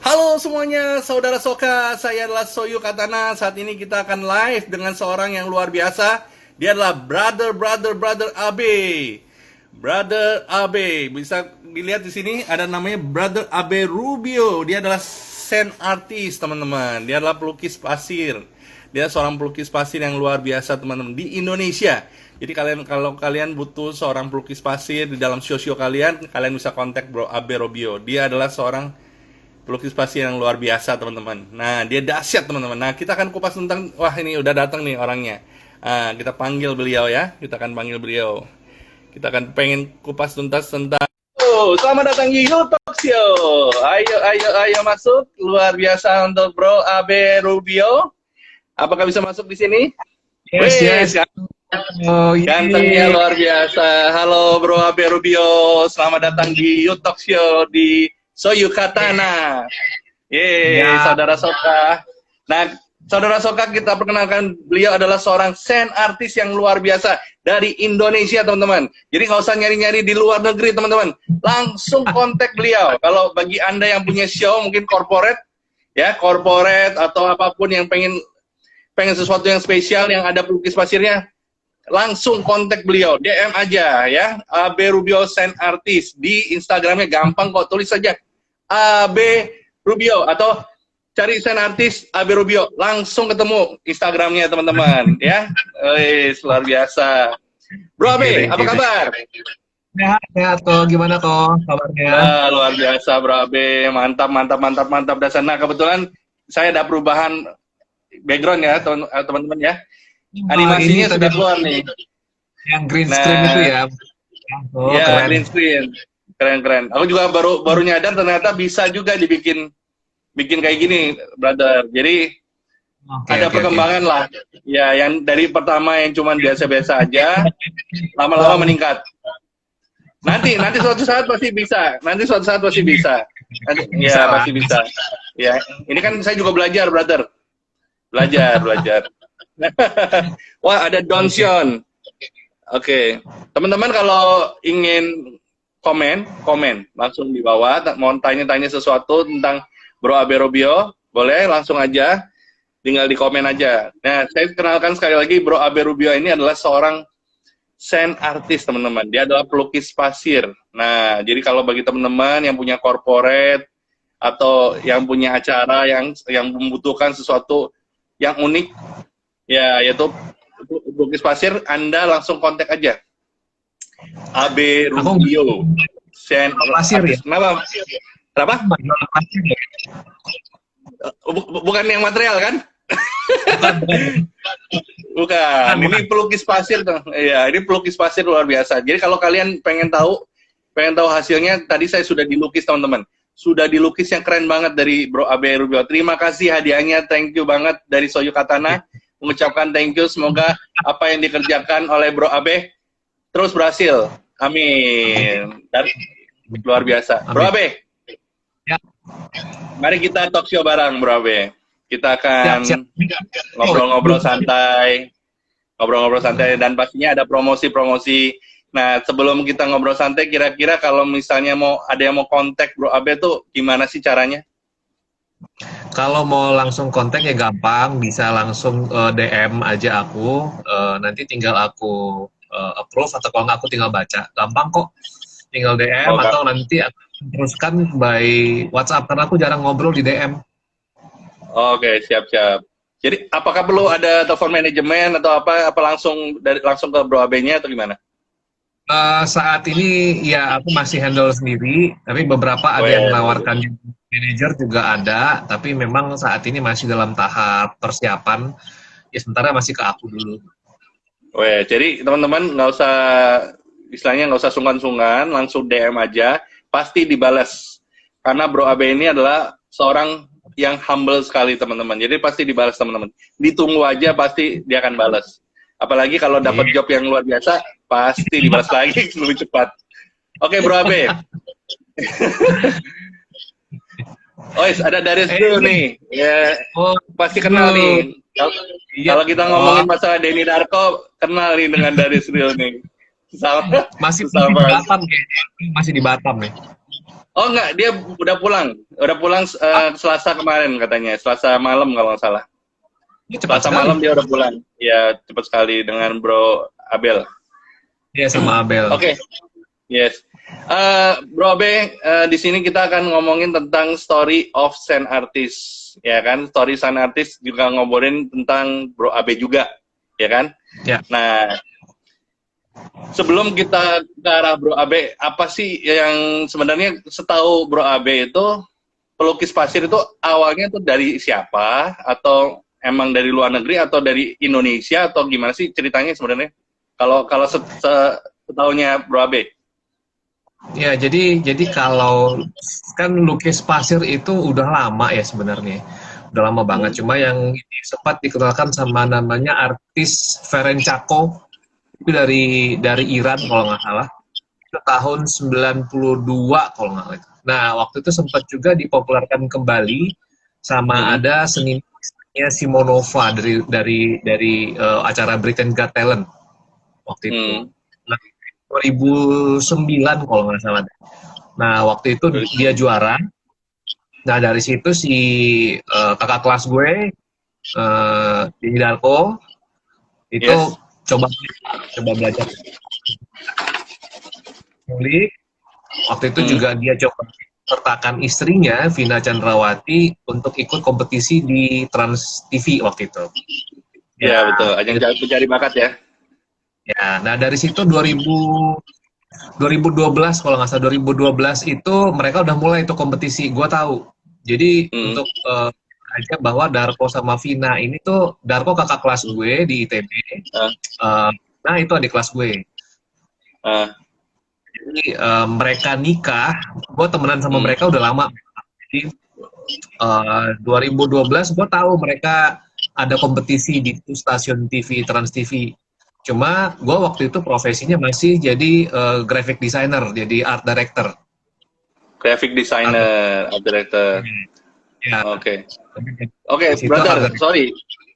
Halo semuanya, saudara Soka, saya adalah Soyu Katana. Saat ini kita akan live dengan seorang yang luar biasa. Dia adalah brother Abe. Brother Abe, bisa dilihat di sini ada namanya Brother Abe Rubio. Dia adalah sand artist, teman-teman. Dia adalah pelukis pasir. Dia seorang pelukis pasir yang luar biasa, teman-teman, di Indonesia. Jadi kalau kalian butuh seorang pelukis pasir di dalam show kalian, kalian bisa kontak Bro Abe Rubio. Dia adalah seorang pelukis pasir yang luar biasa, teman-teman. Nah, dia dahsyat, teman-teman. Nah, kita akan kupas tentang, wah, ini udah datang nih orangnya. Kita panggil beliau ya. Kita akan panggil beliau. Kita akan pengen kupas tuntas tentang. Oh, selamat datang di YouTube Show. Ayo masuk. Luar biasa untuk Bro Abe Rubio. Apakah bisa masuk di sini? Yes. Oh, gantengnya luar biasa. Halo Bro Abe Rubio. Selamat datang di YouTube Show di Soyu Katana. Saudara Soka. Nah, saudara Soka, kita perkenalkan, beliau adalah seorang sand artist yang luar biasa dari Indonesia, teman-teman. Jadi nggak usah nyari-nyari di luar negeri, teman-teman. Langsung kontak beliau. Kalau bagi Anda yang punya show, mungkin corporate atau apapun yang pengen sesuatu yang spesial, yang ada pelukis pasirnya, langsung kontak beliau, DM aja ya, Abe Rubio Sand Artist di Instagramnya, gampang kok, tulis saja Abe Rubio atau cari Sand Artist Abe Rubio, langsung ketemu Instagramnya, teman-teman ya. Luar biasa. Bro Abe, apa kabar? Sehat toh, gimana toh kabarnya? Luar biasa Bro Abe, mantap dasar. Nah, kebetulan saya ada perubahan background ya, teman-teman ya. Animasinya sudah keluar nih. Yang green screen itu ya. Oh, ya, keren. Green screen. Keren. Aku juga baru nyadar ternyata bisa juga dibikin kayak gini, brother. Jadi ada perkembangan lah. Ya, yang dari pertama yang cuman biasa-biasa aja, lama-lama meningkat. Nanti suatu saat pasti bisa. Pasti bisa. Ya, ini kan saya juga belajar, brother. Belajar. Wah, ada Donsion. Oke. Teman-teman kalau ingin komen langsung di bawah. Mau tanya sesuatu tentang Bro Abe Rubio, boleh langsung aja, tinggal di komen aja. Nah, saya kenalkan sekali lagi, Bro Abe Rubio ini adalah seorang sand artist, teman-teman. Dia adalah pelukis pasir. Nah, jadi kalau bagi teman-teman yang punya corporate atau yang punya acara yang membutuhkan sesuatu yang unik, ya, yaitu pelukis pasir, Anda langsung kontak aja Abe Rubio sand pasir ya? Kenapa? Bukan yang material kan? Bukan. Ini pelukis pasir tuh. Iya, ini pelukis pasir luar biasa. Jadi kalau kalian pengen tahu hasilnya, tadi saya sudah dilukis, teman-teman. Sudah dilukis yang keren banget dari Bro Abe Rubio. Terima kasih hadiahnya, thank you banget dari Soyu Katana. Mengucapkan thank you, semoga apa yang dikerjakan oleh Bro Abe terus berhasil. Amin. Dan luar biasa. Bro Abe, ya, mari kita talk show bareng, Bro Abe. Kita akan ngobrol-ngobrol santai, dan pastinya ada promosi. Nah, sebelum kita ngobrol santai, kira-kira kalau misalnya ada yang mau kontak Bro Abe tuh gimana sih caranya? Kalau mau langsung kontak ya gampang, bisa langsung DM aja aku, nanti tinggal aku approve, atau kalau nggak aku tinggal baca, gampang kok. Tinggal DM atau nanti aku teruskan by WhatsApp, karena aku jarang ngobrol di DM. Oke, siap. Jadi apakah perlu ada telepon manajemen atau apa langsung ke Bro Abe-nya atau gimana? Saat ini ya aku masih handle sendiri, tapi beberapa ada yang menawarkan manajer juga ada, tapi memang saat ini masih dalam tahap persiapan, ya sementara masih ke aku dulu. Jadi teman-teman nggak usah sungkan-sungkan, langsung DM aja, pasti dibalas. Karena Bro Abe ini adalah seorang yang humble sekali, teman-teman. Jadi pasti dibalas, teman-teman. Ditunggu aja, pasti dia akan balas. Apalagi kalau dapat job yang luar biasa, pasti dibalas lagi lebih cepat. Oke, Bro Abe. Ada Darius dulu nih. Ya, pasti kenal nih. Kalau kita ngomongin masalah Denny Darko, kenal nih dengan Darius Ril nih. Masih di Batam nih. Oh enggak, dia udah pulang Selasa kemarin katanya, Selasa malam kalau nggak salah. Ini cepat Selasa sekali. malam dia udah pulang. Ya cepat sekali dengan Bro Abel. Iya sama Abel. Oke, yes. Bro Abe, di sini kita akan ngomongin tentang story of Saint Artist, ya kan? Story Saint Artist juga ngobrolin tentang Bro Abe juga, ya kan? Ya. Nah, sebelum kita ke arah Bro Abe, apa sih yang sebenarnya setahu Bro Abe itu pelukis pasir itu awalnya tuh dari siapa? Atau emang dari luar negeri atau dari Indonesia atau gimana sih ceritanya sebenarnya? Kalau setahunya Bro Abe. Ya, jadi kalau kan lukis pasir itu udah lama ya sebenarnya. Udah lama banget. Hmm. Cuma yang ini sempat dikenalkan sama namanya artis Ferenc Çako itu dari Iran kalau nggak salah. Itu tahun 92 kalau nggak salah. Nah, waktu itu sempat juga dipopulerkan kembali sama Hmm. ada senimannya Simonova dari acara Britain Got Talent waktu itu. Hmm. Nah, 2009 kalau nggak salah. Nah, waktu itu dia juara. Nah, dari situ si kakak kelas gue, Dini Darko, itu Yes. coba belajar nulis. Waktu itu Hmm. juga dia coba sertakan istrinya, Vina Chandrawati, untuk ikut kompetisi di Trans TV waktu itu. Ya Ya, betul, ajang pencari bakat ya. ya. Nah, dari situ 2012 kalau nggak salah 2012 itu mereka udah mulai itu kompetisi, gue tahu. Jadi Hmm. untuk aja bahwa Darko sama Vina ini tuh Darko kakak kelas gue di ITB, Uh, nah itu adik kelas gue. uh, Jadi mereka nikah, gue temenan sama hmm. mereka udah lama. Jadi 2012 gue tahu mereka ada kompetisi di stasiun TV Trans TV. Cuma gue waktu itu profesinya masih jadi graphic designer, jadi art director. Graphic designer, art director. Ya, Oke. di Oke, situ art brother, director. sorry.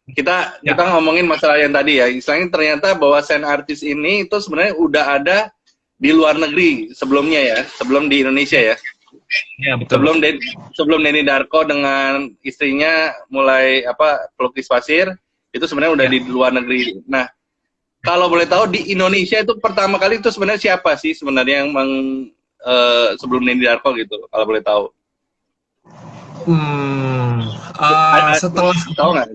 Kita Ya, ngomongin masalah yang tadi ya. Istilahnya ternyata bahwa Saint Artist ini itu sebenarnya udah ada di luar negeri sebelumnya ya, sebelum di Indonesia ya. ya betul. Sebelum Denny Darko dengan istrinya mulai pelukis pasir, itu sebenarnya udah Ya. di luar negeri. Nah, kalau boleh tahu di Indonesia itu pertama kali itu sebenarnya siapa sih sebenarnya yang sebelum Denny Darko gitu, kalau boleh tahu? Hmm, setelah Tahu nggak?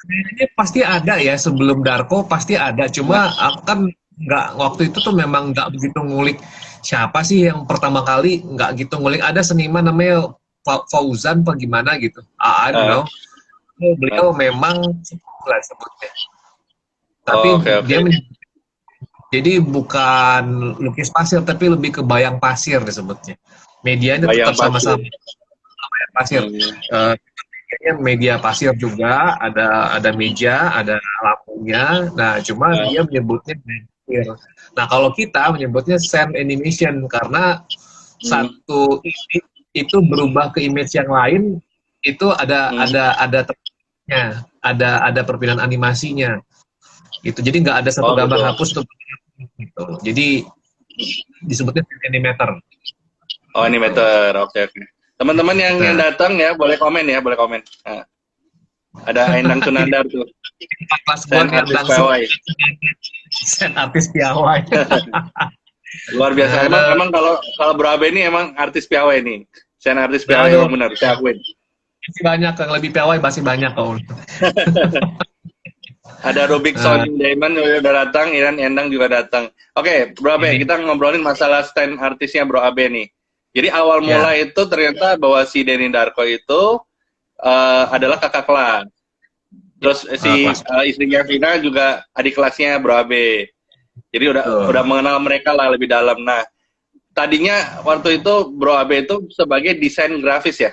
ini pasti ada ya sebelum Darko pasti ada. Nah, Cuma aku kan nggak waktu itu tuh memang nggak begitu ngulik siapa sih yang pertama kali nggak gitu ngulik. Ada seniman namanya Fauzan apa gimana gitu. I don't uh, know. Beliau uh. memang lah sebutnya. Tapi Oh, oke oke. dia jadi bukan lukis pasir tapi lebih ke bayang pasir disebutnya. Medianya Bayang tetap pasir. sama-sama bayang pasir. Hmm. Eh, kayaknya media pasir juga, ada meja, ada lampunya. Nah, cuma Uh, dia menyebutnya pasir. Nah, kalau kita menyebutnya sand animation karena hmm. satu image itu berubah ke image yang lain itu Hmm. ada tepatnya, ada perpindahan animasinya. Gitu. Jadi nggak ada satu Oh gambar gitu. hapus untuk gitu. Jadi disebutnya animator. Oh ini Gitu. meter. Oke oke. Teman-teman yang Nah, datang ya boleh komen ya, boleh komen. Nah, ada Endang ini Sunandar tuh, kelas gua Saint nih Artist langsung Pawai. artis piawai. Luar biasa. Emang Ada, emang kalau Brabe ini emang artis piawai nih. Saint Artist Piawai aduh, emang benar, saya akuin. masih banyak yang lebih piawai masih banyak kok. Ada Rubik Uh, Son Diamond udah datang, Iran Endang juga datang. Oke, Bro Abe, ini kita ngobrolin masalah stand artisnya Bro Abe nih. Jadi awal mula ya, itu ternyata bahwa si Denny Darko itu adalah kakak kelas. Terus si kelas istrinya Vina juga adik kelasnya Bro Abe. Jadi udah tuh. mengenal mereka lah lebih dalam. Nah, tadinya waktu itu Bro Abe itu sebagai desain grafis ya.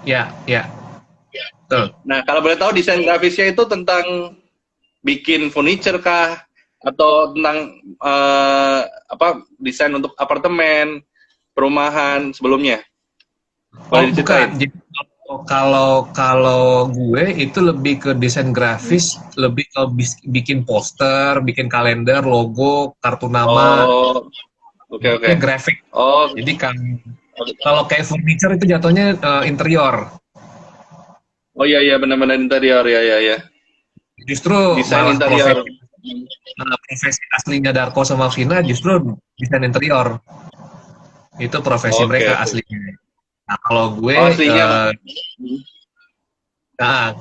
Ya, ya, tuh. Nah, kalau boleh tahu desain grafisnya itu tentang bikin furniture kah atau tentang desain untuk apartemen, perumahan sebelumnya? Oh, Boleh bukan. diceritain? Jadi kalau gue itu lebih ke desain grafis, lebih ke bikin poster, bikin kalender, logo, kartu nama, Oh, oke oke. ini grafik. Oh, Jadi kan Kalau kayak furniture itu jatuhnya interior. Oh iya iya benar-benar interior ya ya ya. Justru Desain malah interior. profesi aslinya Darko sama Vina justru desain interior. Itu profesi Oke mereka oke. aslinya. Nah, kalau gue, Oh, aslinya.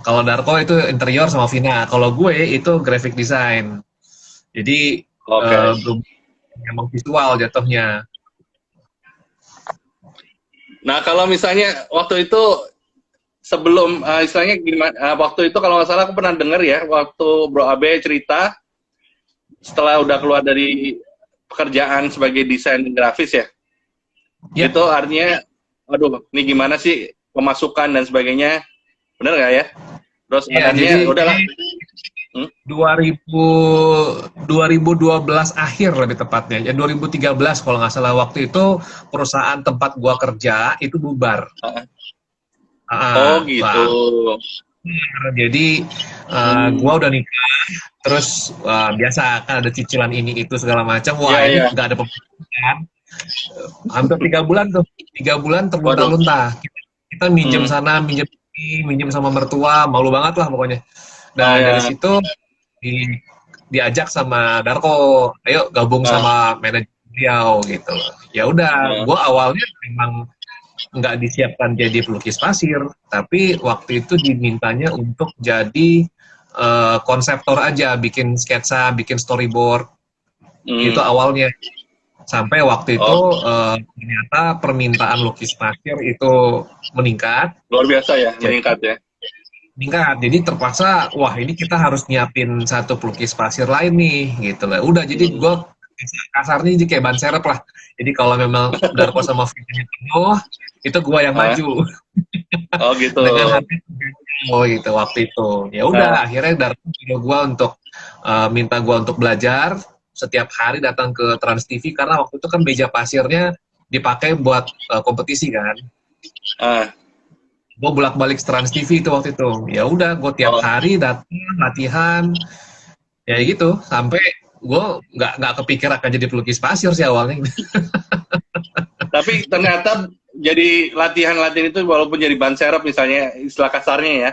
kalau Darko itu interior sama Vina. Kalau gue itu graphic design. Jadi Oke. memang visual jatuhnya. Nah, kalau misalnya waktu itu sebelum istilahnya gimana waktu itu kalau nggak salah aku pernah dengar ya waktu Bro Abe cerita setelah udah keluar dari pekerjaan sebagai desain grafis ya. Ya, Itu artinya aduh, ini gimana sih pemasukan dan sebagainya. Bener nggak ya? Terus ya. akhirnya udahlah. Hmm? 2000 2012 akhir lebih tepatnya, ya 2013 kalau nggak salah waktu itu perusahaan tempat gua kerja itu bubar. Oh gitu. Wah, jadi gua Hmm. udah nikah, terus biasa kan ada cicilan ini itu segala macam. Wah Ya ini ya. nggak ada pemasukan, hampir 3 bulan tuh, 3 bulan Waduh. terlunta-lunta. Kita minjem Hmm. sana, minjem sini, minjem sama mertua, malu banget lah pokoknya. Oh Dan dari ya. situ di, diajak sama Darko, ayo gabung Ah, sama manajer beliau gitu. Ya udah, ah. gue awalnya memang nggak disiapkan jadi pelukis pasir, tapi waktu itu dimintanya untuk jadi konseptor aja, bikin sketsa, bikin storyboard, itu Hmm. awalnya. Sampai waktu itu Oh, ternyata permintaan lukis pasir itu meningkat, luar biasa ya jadi meningkat ya. jadi terpaksa wah ini kita harus nyiapin satu pelukis pasir lain nih gitu lah. Udah jadi Hmm. gue kasarnya jadi kayak ban serep lah. Jadi kalau memang Darko sama Vina penuh, itu gue yang Ah, maju oh gitu. dengan harga oh gitu waktu itu. Ya udah Ah, akhirnya Darko nyuruh gue untuk minta gue untuk belajar setiap hari datang ke Trans TV karena waktu itu kan meja pasirnya dipakai buat kompetisi kan. ah, Gue bolak-balik Trans TV itu waktu itu. Ya udah gue tiap oh. hari datang latihan ya gitu sampai gue nggak kepikir akan jadi pelukis pasir sih awalnya. Tapi ternyata jadi latihan-latihan itu walaupun jadi ban serep misalnya istilah kasarnya ya,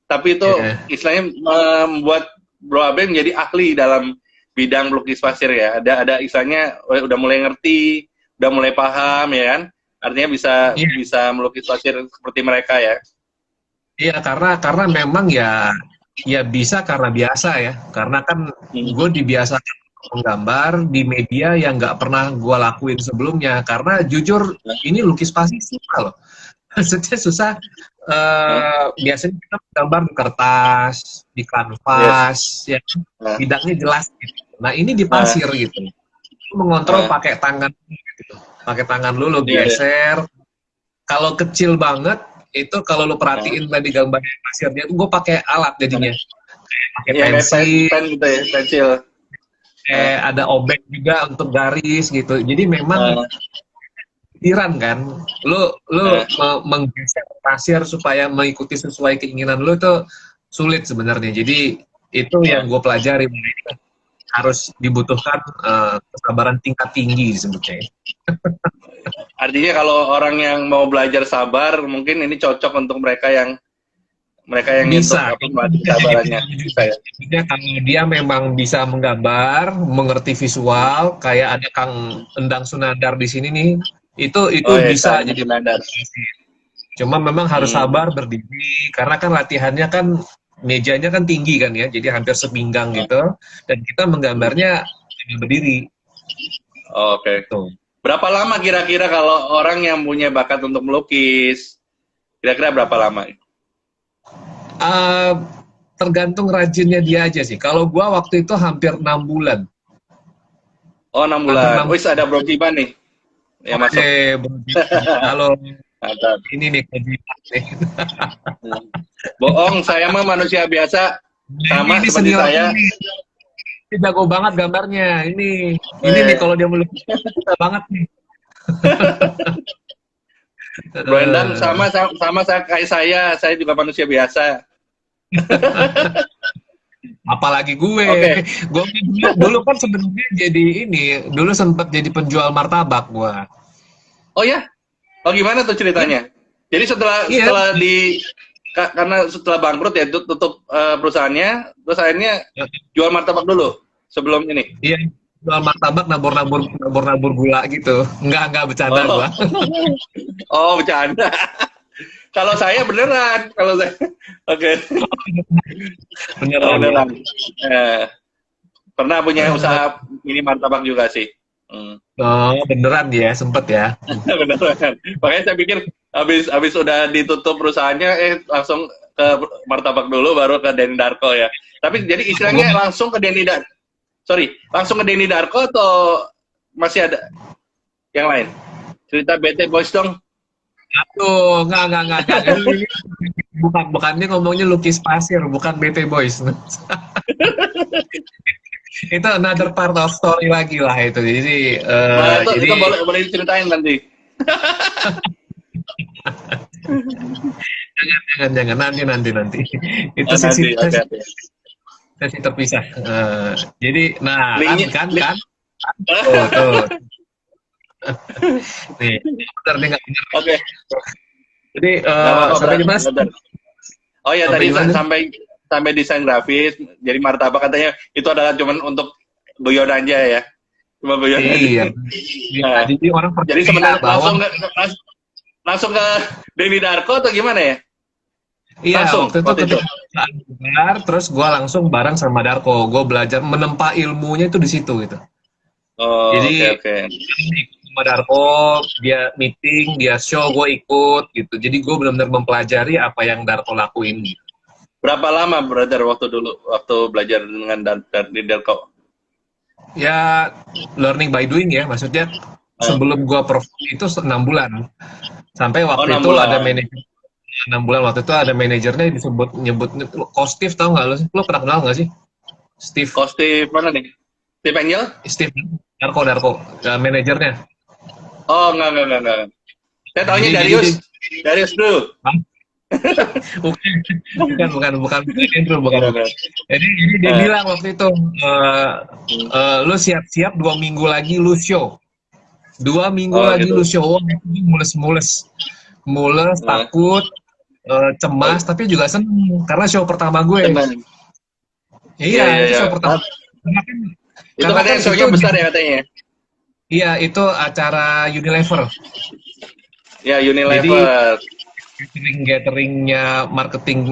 tapi itu Ya, istilahnya membuat Bro Abe menjadi ahli dalam bidang pelukis pasir ya. Ada istilahnya udah mulai ngerti, udah mulai paham ya kan. Artinya bisa iya, bisa melukis pasir seperti mereka ya. iya karena memang ya ya bisa karena biasa ya karena kan Hmm. gue dibiasakan menggambar di media yang nggak pernah gue lakuin sebelumnya karena jujur Nah, ini lukis pasti susah loh. Maksudnya susah. nah, Biasanya kita gambar di kertas, di yes. kanvas, ya Nah, bidangnya jelas gitu. Nah ini di nah, pasir gitu. Lu mengontrol nah, pakai tangan gitu. Pakai tangan lu lo iya, iya. geser. Kalau kecil banget itu kalau lu Nah, perhatiin tadi gambar pasirnya itu gue pakai alat jadinya. nah. Pakai Yang kayak pen, pensil, pen gitu ya, pensil. Nah, ada obek juga untuk garis gitu. Jadi memang nah, pikiran kan, lu nah, menggeser pasir supaya mengikuti sesuai keinginan lu itu sulit sebenarnya. Jadi itu nah. yang gue pelajari harus dibutuhkan kesabaran tingkat tinggi disebutnya. Artinya kalau orang yang mau belajar sabar, mungkin ini cocok untuk mereka yang nyentuh Bisa, apa itu melatih bisa jadi kesabarannya. pilihan Bisa juga. ya. Maksudnya kalau dia memang bisa menggambar, mengerti visual, kayak ada Kang Endang Sunandar di sini nih, itu Oh ya, bisa Kang jadi. Sunandar. Cuma memang harus Hmm. sabar berdiri, karena kan latihannya kan mejanya kan tinggi kan ya, jadi hampir sepinggang Nah, gitu, dan kita hmm. menggambarnya sambil berdiri. Oh, oke. Gitu. Berapa lama kira-kira kalau orang yang punya bakat untuk melukis? Kira-kira berapa lama? Uh, Tergantung rajinnya dia aja sih. Kalau gua waktu itu hampir 6 bulan, Oh, 6 hampir bulan. 6 Wis ada Bro Kiban nih yang Oke, masuk. Bro Jipan. Halo, Mantap. ini nih Bro Jipan nih. Hmm. Bohong, saya mah manusia biasa Nah, sama ini seperti senior saya. ini. Ini jago banget gambarnya. Ini nih Eh, kalau dia melukis bisa banget nih. Bro Endang Eh, sama kayak saya juga manusia biasa. Apalagi gue. Oke. Gue dulu kan sebenarnya jadi ini, dulu sempat jadi penjual martabak gue. Oh ya? Oh gimana tuh ceritanya? Jadi setelah Iya, setelah di karena setelah bangkrut ya tutup perusahaannya, terus akhirnya jual martabak dulu sebelum ini. iya, jual martabak nabur-nabur gula gitu. Enggak bercanda Oh, gua. oh bercanda. Kalau saya beneran, kalau saya, oke, Beneran ya. beneran. Eh, pernah punya usaha ini martabak juga sih. Hmm. Oh, beneran dia sempet ya. Beneran. Makanya saya pikir habis udah ditutup perusahaannya, langsung ke martabak dulu, baru ke Denny Darko ya. Tapi jadi istilahnya langsung ke Denny Darko. Sorry, langsung ke Denny Darko atau masih ada yang lain? Cerita BT Boys dong. Aduh, enggak. Bukan dia ngomongnya lukis pasir, bukan BT Boys. Itu another part of story lagi lah itu. Jadi, Nah, itu jadi boleh boleh diceritain nanti. jangan nanti. Itu Oh, nanti, oke, oke. sesi terpisah. Jadi, nah Linknya, kan, tuh. Nih, bener nih nggak bener. oke, Jadi, nggak apa-apa, sampai di mana? brother. Oh ya, Sampai tadi di mana? sampai sampai desain grafis, jadi martabak katanya itu adalah cuman untuk guyon aja ya, cuma guyon aja. Iya. Ya, Nah, jadi orang jadi percaya sebenarnya bahwa langsung ke Denny Darko atau gimana ya? iya Langsung waktu itu waktu itu. ketika perusahaan bubar, terus gue langsung bareng sama Darko, gue belajar menempa ilmunya itu di situ gitu. Oh, oke, Jadi oke. ikut sama Darko, dia meeting, dia show, gue ikut gitu. Jadi gue benar-benar mempelajari apa yang Darko lakuin gitu. Berapa lama brother waktu belajar dengan di Darko? Ya learning by doing ya, maksudnya Eh, sebelum gue perform itu 6 bulan. Sampai Oh, waktu 6 itu ada bulan. manajer 6 bulan waktu itu ada manajernya nyebut Steve, tau nggak lo? Lo pernah kenal nggak sih Steve? Steve mana nih? Steve Angel? Steve Darko manajernya. Oh, enggak. Saya taunya Jadi Darius. dia Darius dulu. Hah? bukan Andrew, bukan. Iya, benar. Jadi dia Eh, bilang waktu itu, lu siap-siap 2 minggu lagi lu show. 2 minggu oh lagi gitu. lu show. Wah, itu mules, Nah, takut, oh, cemas, tapi juga seneng karena show pertama gue. senang. Iya, Iya, iya, itu iya. show pertama. Karena kan, Itu karena kan katanya itu show-nya besar ya katanya. iya itu acara Unilever. Ya, Jadi Unilever. gatheringnya marketing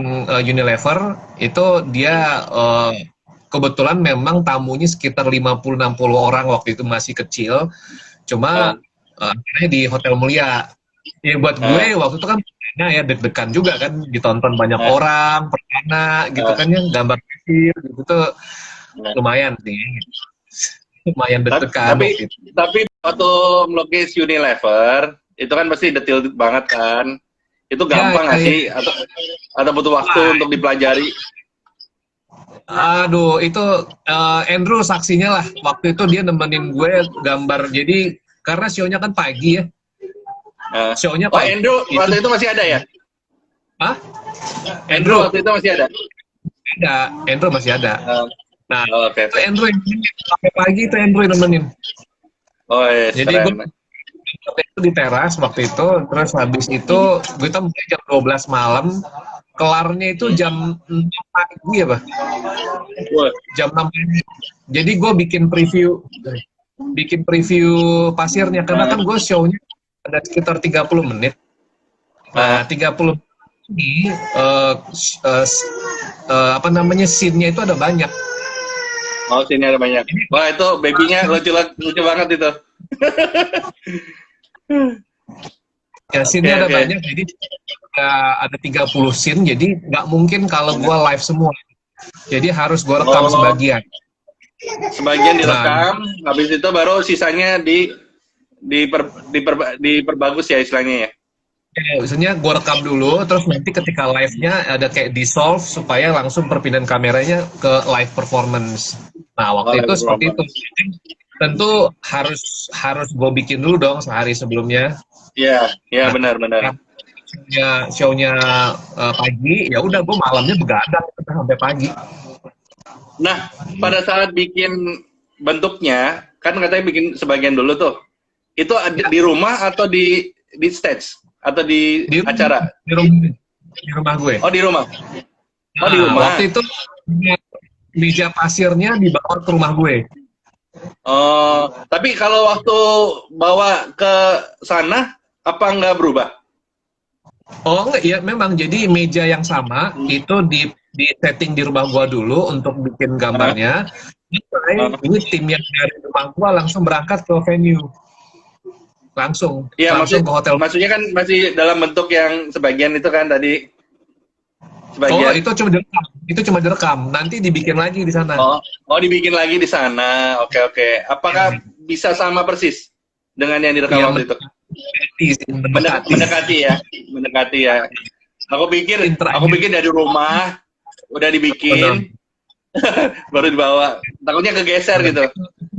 Unilever itu dia kebetulan memang tamunya sekitar 50-60 orang waktu itu masih kecil. Ah, Cuma akhirnya di Hotel Mulia. Ya buat gue ah, waktu itu kan perdana ya deg-degan juga kan ditonton banyak ah, orang perdana gitu ah, kan yang gambar kecil gitu tuh ah. lumayan sih. Lumayan Tapi, deg-degan tapi waktu itu. tapi waktu melukis Unilever itu kan pasti detail banget kan. Itu Ya, gampang nggak ya, sih? Atau butuh waktu wah, untuk dipelajari? aduh, itu Andrew saksinya lah. Waktu itu dia nemenin gue gambar. Jadi karena show-nya kan pagi ya. Ah. Show-nya Oh, pagi. Andrew Itu, waktu itu masih ada ya? ah, Andrew Andrew waktu itu masih ada. ada. Andrew masih ada. Ah, Nah, oh, oke, itu oke. Andrew yang nemenin. Sampai pagi itu Andrew yang nemenin. Oh, Jadi gue keren. waktu itu di teras waktu itu. Terus habis itu gue tuh mulai jam 12 malam. Kelarnya itu Hmm. jam 6 pagi ya, Bah? Wah, Jam 6 pagi. Jadi gue bikin preview pasirnya karena ah, kan gue show-nya ada sekitar 30 menit. Nah, ah. 30 menit ini apa namanya scene-nya itu ada banyak. Oh, sini ada banyak. Wah, itu babynya lucu lucu banget itu. Ya, Oke, scene-nya ada oke. banyak, jadi ada 30 scene, jadi nggak mungkin kalau gue live semua. Jadi harus gue rekam Oh, sebagian. sebagian Nah, direkam, habis itu baru sisanya diperbagus ya istilahnya ya. biasanya gue rekam dulu, terus nanti ketika live-nya ada kayak dissolve supaya langsung perpindahan kameranya ke live performance. Nah, Oh, waktu itu live seperti itu. performance. Tentu harus harus gue bikin dulu dong sehari sebelumnya. Iya, iya Nah, benar-benar. show-nya pagi, ya udah gue malamnya begadang sampai pagi. Nah, pada saat bikin bentuknya, kan katanya bikin sebagian dulu tuh. Itu ada Ya, di rumah atau di stage atau di Di acara? di rumah gue. Oh, di rumah. Oh, di rumah. Waktu itu meja pasirnya dibawa ke rumah gue. Oh, tapi kalau waktu bawa ke sana apa nggak berubah? Oh enggak, ya memang jadi meja yang sama itu di setting di rumah gua dulu untuk bikin Hah? gambarnya. Hah? Ini tim yang dari rumah gua langsung berangkat ke venue, langsung Iya, langsung ke hotel. maksudnya kan masih dalam bentuk yang sebagian itu kan tadi Oh sebagian. itu cuma direkam, nanti dibikin lagi di sana. Oh, oh dibikin lagi di sana. Oke, oke. Apakah bisa sama persis dengan yang direkam Ya waktu itu? mendekati sih, mendekati. Mendekati ya, mendekati ya. Scene Aku terakhir pikir dari rumah udah benar. dibikin, baru dibawa. Takutnya kegeser gitu.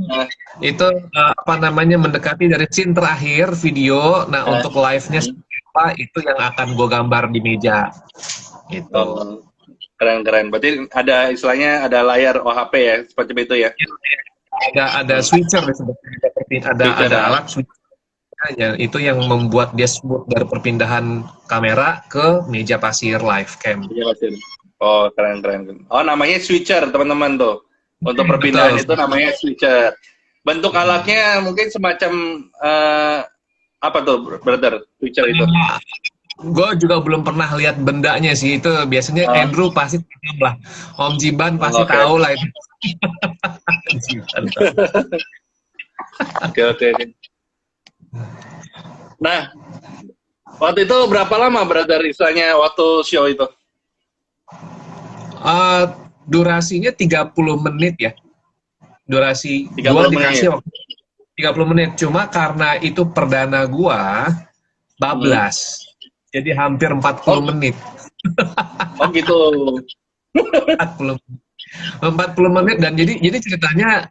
Nah, Itu apa namanya mendekati dari scene terakhir video. Nah nah, untuk live-nya seperti apa itu yang akan gue gambar di meja. Gitu. oh, keren-keren. Berarti ada istilahnya ada layar OHP ya, seperti itu ya. Ada switcher disebutnya, seperti Switcher ada ya. alat switcher ya, itu yang membuat dia smooth dari perpindahan kamera ke meja pasir live cam. Iya, Mas. Oh, keren-keren. Oh, namanya switcher, teman-teman tuh. Untuk perpindahan Betul. itu namanya switcher. Bentuk alatnya mungkin semacam apa tuh, brother? Switcher itu. Gue juga belum pernah lihat bendanya sih, itu biasanya Oh, Andrew pasti tahu lah, Om Jiban pasti oke. tahu lah itu. Jiban tahu. Oke, oke. Nah, waktu itu berapa lama, brother, istilahnya waktu show itu? Eh, durasinya 30 menit ya, durasi gua 30 menit. dikasih waktu 30 menit, cuma karena itu perdana gua Hmm. bablas, jadi hampir 40 Oh, menit. oh gitu. 40 40 menit dan jadi ceritanya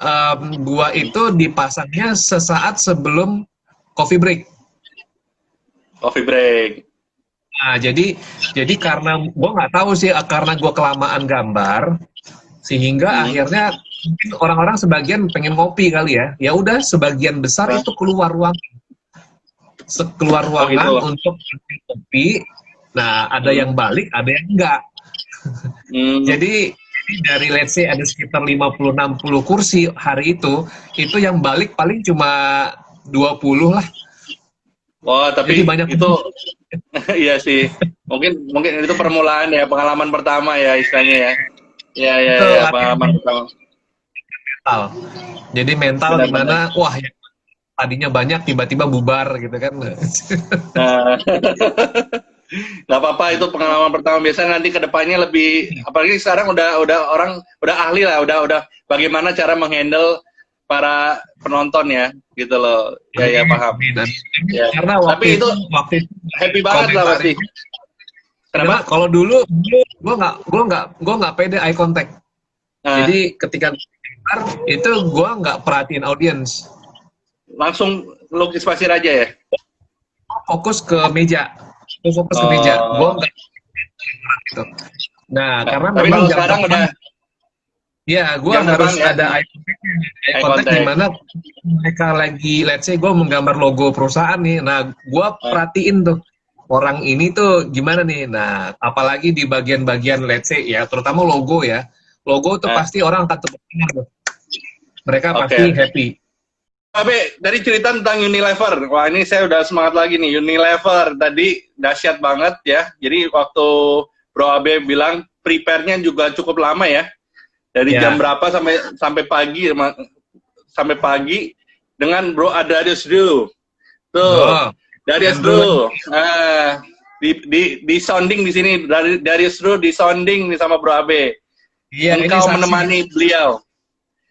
gua itu dipasangnya sesaat sebelum coffee break. Coffee break. Nah, jadi karena gua nggak tahu sih karena gua kelamaan gambar sehingga Hmm. akhirnya mungkin orang-orang sebagian pengen ngopi kali ya. Ya udah sebagian besar Nah, itu keluar oh gitu. ruangan untuk ngopi. Nah, ada Hmm. yang balik, ada yang enggak. Hmm. Jadi dari let's say ada sekitar 50-60 kursi hari itu yang balik paling cuma 20 lah. Wah, Jadi tapi banyak itu iya sih. Mungkin itu permulaan ya, pengalaman pertama ya istilahnya ya. Iya, iya, itu iya, latihan pengalaman pertama. mental. Jadi mental Benar-benar. gimana, wah ya, tadinya banyak tiba-tiba bubar gitu kan. Nah, nggak apa-apa itu pengalaman pertama. Biasanya nanti ke depannya lebih, apalagi sekarang udah orang udah ahli lah, udah bagaimana cara menghandle para penonton ya, gitu loh. Ya, ya Amin, paham. amin, amin. Ya. Karena Tapi itu waktu itu happy banget lah komentarin. pasti. Karena Kenapa? kalau dulu gue nggak pede eye contact. Nah, Jadi ketika gambar itu gue nggak perhatiin audiens, langsung lukis pasir aja ya. fokus ke meja, gue fokus ke meja, gue Oh, nggak gitu. Nah nah, karena tapi memang kalau jam sekarang terbang, udah ya gue jam harus terbang ya, ada eye eye contact di contact. mana mereka lagi, let's say gue menggambar logo perusahaan nih, nah gue Nah, perhatiin tuh orang ini tuh gimana nih. Nah apalagi di bagian-bagian let's say ya, terutama logo ya, logo tuh nah, pasti orang akan tepuk tangan tuh. Mereka oke, pasti oke. happy. Tapi dari cerita tentang Unilever, wah ini saya udah semangat lagi nih. Unilever tadi dahsyat banget ya. Jadi waktu Bro Abe bilang prepare-nya juga cukup lama ya. Dari jam Ya. berapa sampai pagi sampai pagi dengan Bro Adarius dulu. Tuh, Oh, Darius Andrew lagi. dulu. Nah, di sounding di sini dari Darius dulu di sounding nih sama Bro Abe. Iya, ini Engkau menemani beliau. Engkau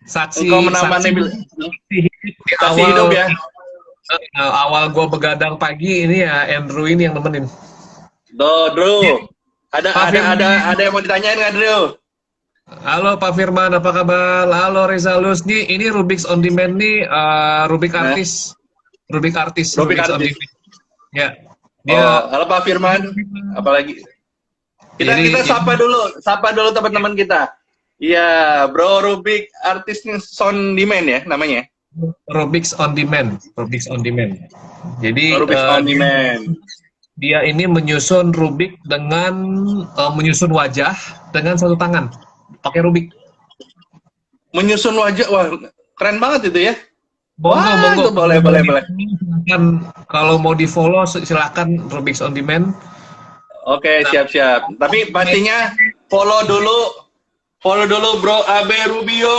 saksi menemani di saksi hidup ya. awal gue begadang pagi ini ya Andrew ini yang nemenin. Drew. Ada Pak ada Firman, ada ada yang mau ditanyain nggak, Drew? halo Pak Firman, apa kabar? Halo Rezalus, ini Rubik's on Demand nih, Rubik Nah, artis, Rubik Rubik's on artis. Demand. Ya, Oh, dia halo Pak Firman. Apalagi kita jadi sapa dulu teman-teman kita. Iya, Bro Rubik artis nih Sound Demand ya namanya. Rubik's on Demand. Rubik's on Demand. Jadi Rubik's on Demand. dia ini menyusun Rubik dengan menyusun wajah dengan satu tangan, pakai Rubik. Menyusun wajah, wah keren banget itu ya. Monggo, Wah, monggo. itu boleh. Kalau mau di follow silakan Rubik's on Demand. Oke, siap-siap. Tapi pastinya follow dulu Bro Abe Rubio.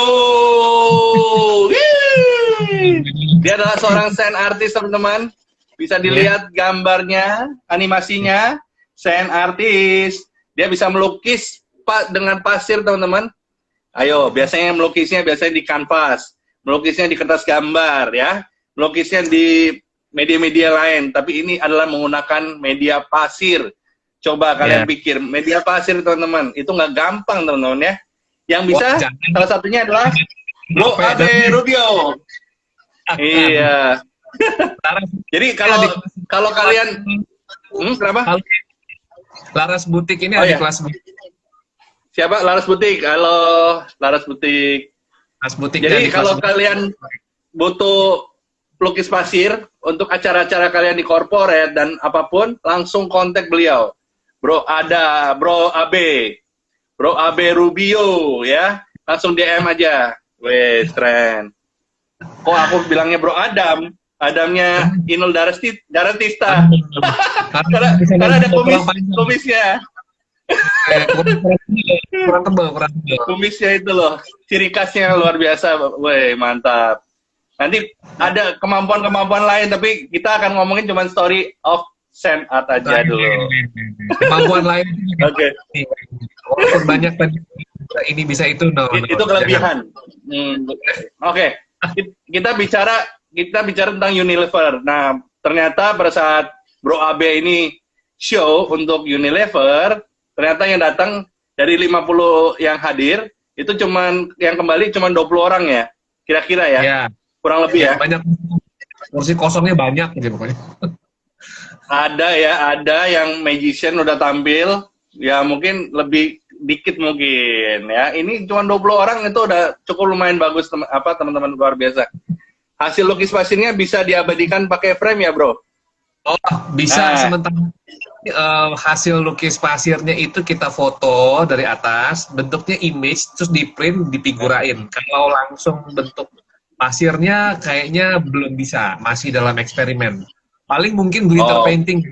Wih. Dia adalah seorang sand artist, teman-teman. Bisa dilihat gambarnya, animasinya, sand artist. Dia bisa melukis dengan pasir, teman-teman. Ayo, biasanya melukisnya di kanvas, melukisnya di kertas gambar, ya, melukisnya di media-media lain. Tapi ini adalah menggunakan media pasir. Coba kalian pikir, media pasir, teman-teman, itu nggak gampang, teman-teman, ya. Yang bisa, salah satunya adalah Bro Abe Rubio. Iya. Jadi kalau kalian, kenapa? Laras Butik ini ada kelas butik. Siapa? Laras Butik. Halo, Laras Butik. Laras Butik. Jadi kalau kalian butuh pelukis pasir untuk acara-acara kalian di corporate dan apapun, langsung kontak beliau. Bro Abe Rubio, ya. Langsung DM aja. Wes, keren. Kok aku bilangnya Bro Adam? Adamnya Inul Daratista. karena ada kumisnya. kurang tebal. Kumisnya itu loh, ciri khasnya luar biasa. Woi, mantap. Nanti ada kemampuan-kemampuan lain, tapi kita akan ngomongin cuma story of sand art aja dulu. Kemampuan lain. Oke. Walaupun banyak tadi ini bisa itu, itu kelebihan. Oke. Kita bicara tentang Unilever. Nah, ternyata pada saat Bro Abe ini show untuk Unilever, ternyata yang datang dari 50 yang hadir, itu yang kembali cuman 20 orang ya, kira-kira ya? Kurang lebih ya? Banyak, kursi kosongnya banyak gitu pokoknya. Ada yang magician udah tampil, ya mungkin lebih dikit mungkin ya. Ini cuma 20 orang, itu udah cukup lumayan bagus, teman-teman, luar biasa. Hasil lukis pasirnya bisa diabadikan pakai frame ya, Bro? Oh, bisa. Sementara hasil lukis pasirnya itu kita foto dari atas, bentuknya image, terus di print, dipigurain. Kalau langsung bentuk pasirnya kayaknya belum bisa, masih dalam eksperimen. Paling mungkin glitter painting.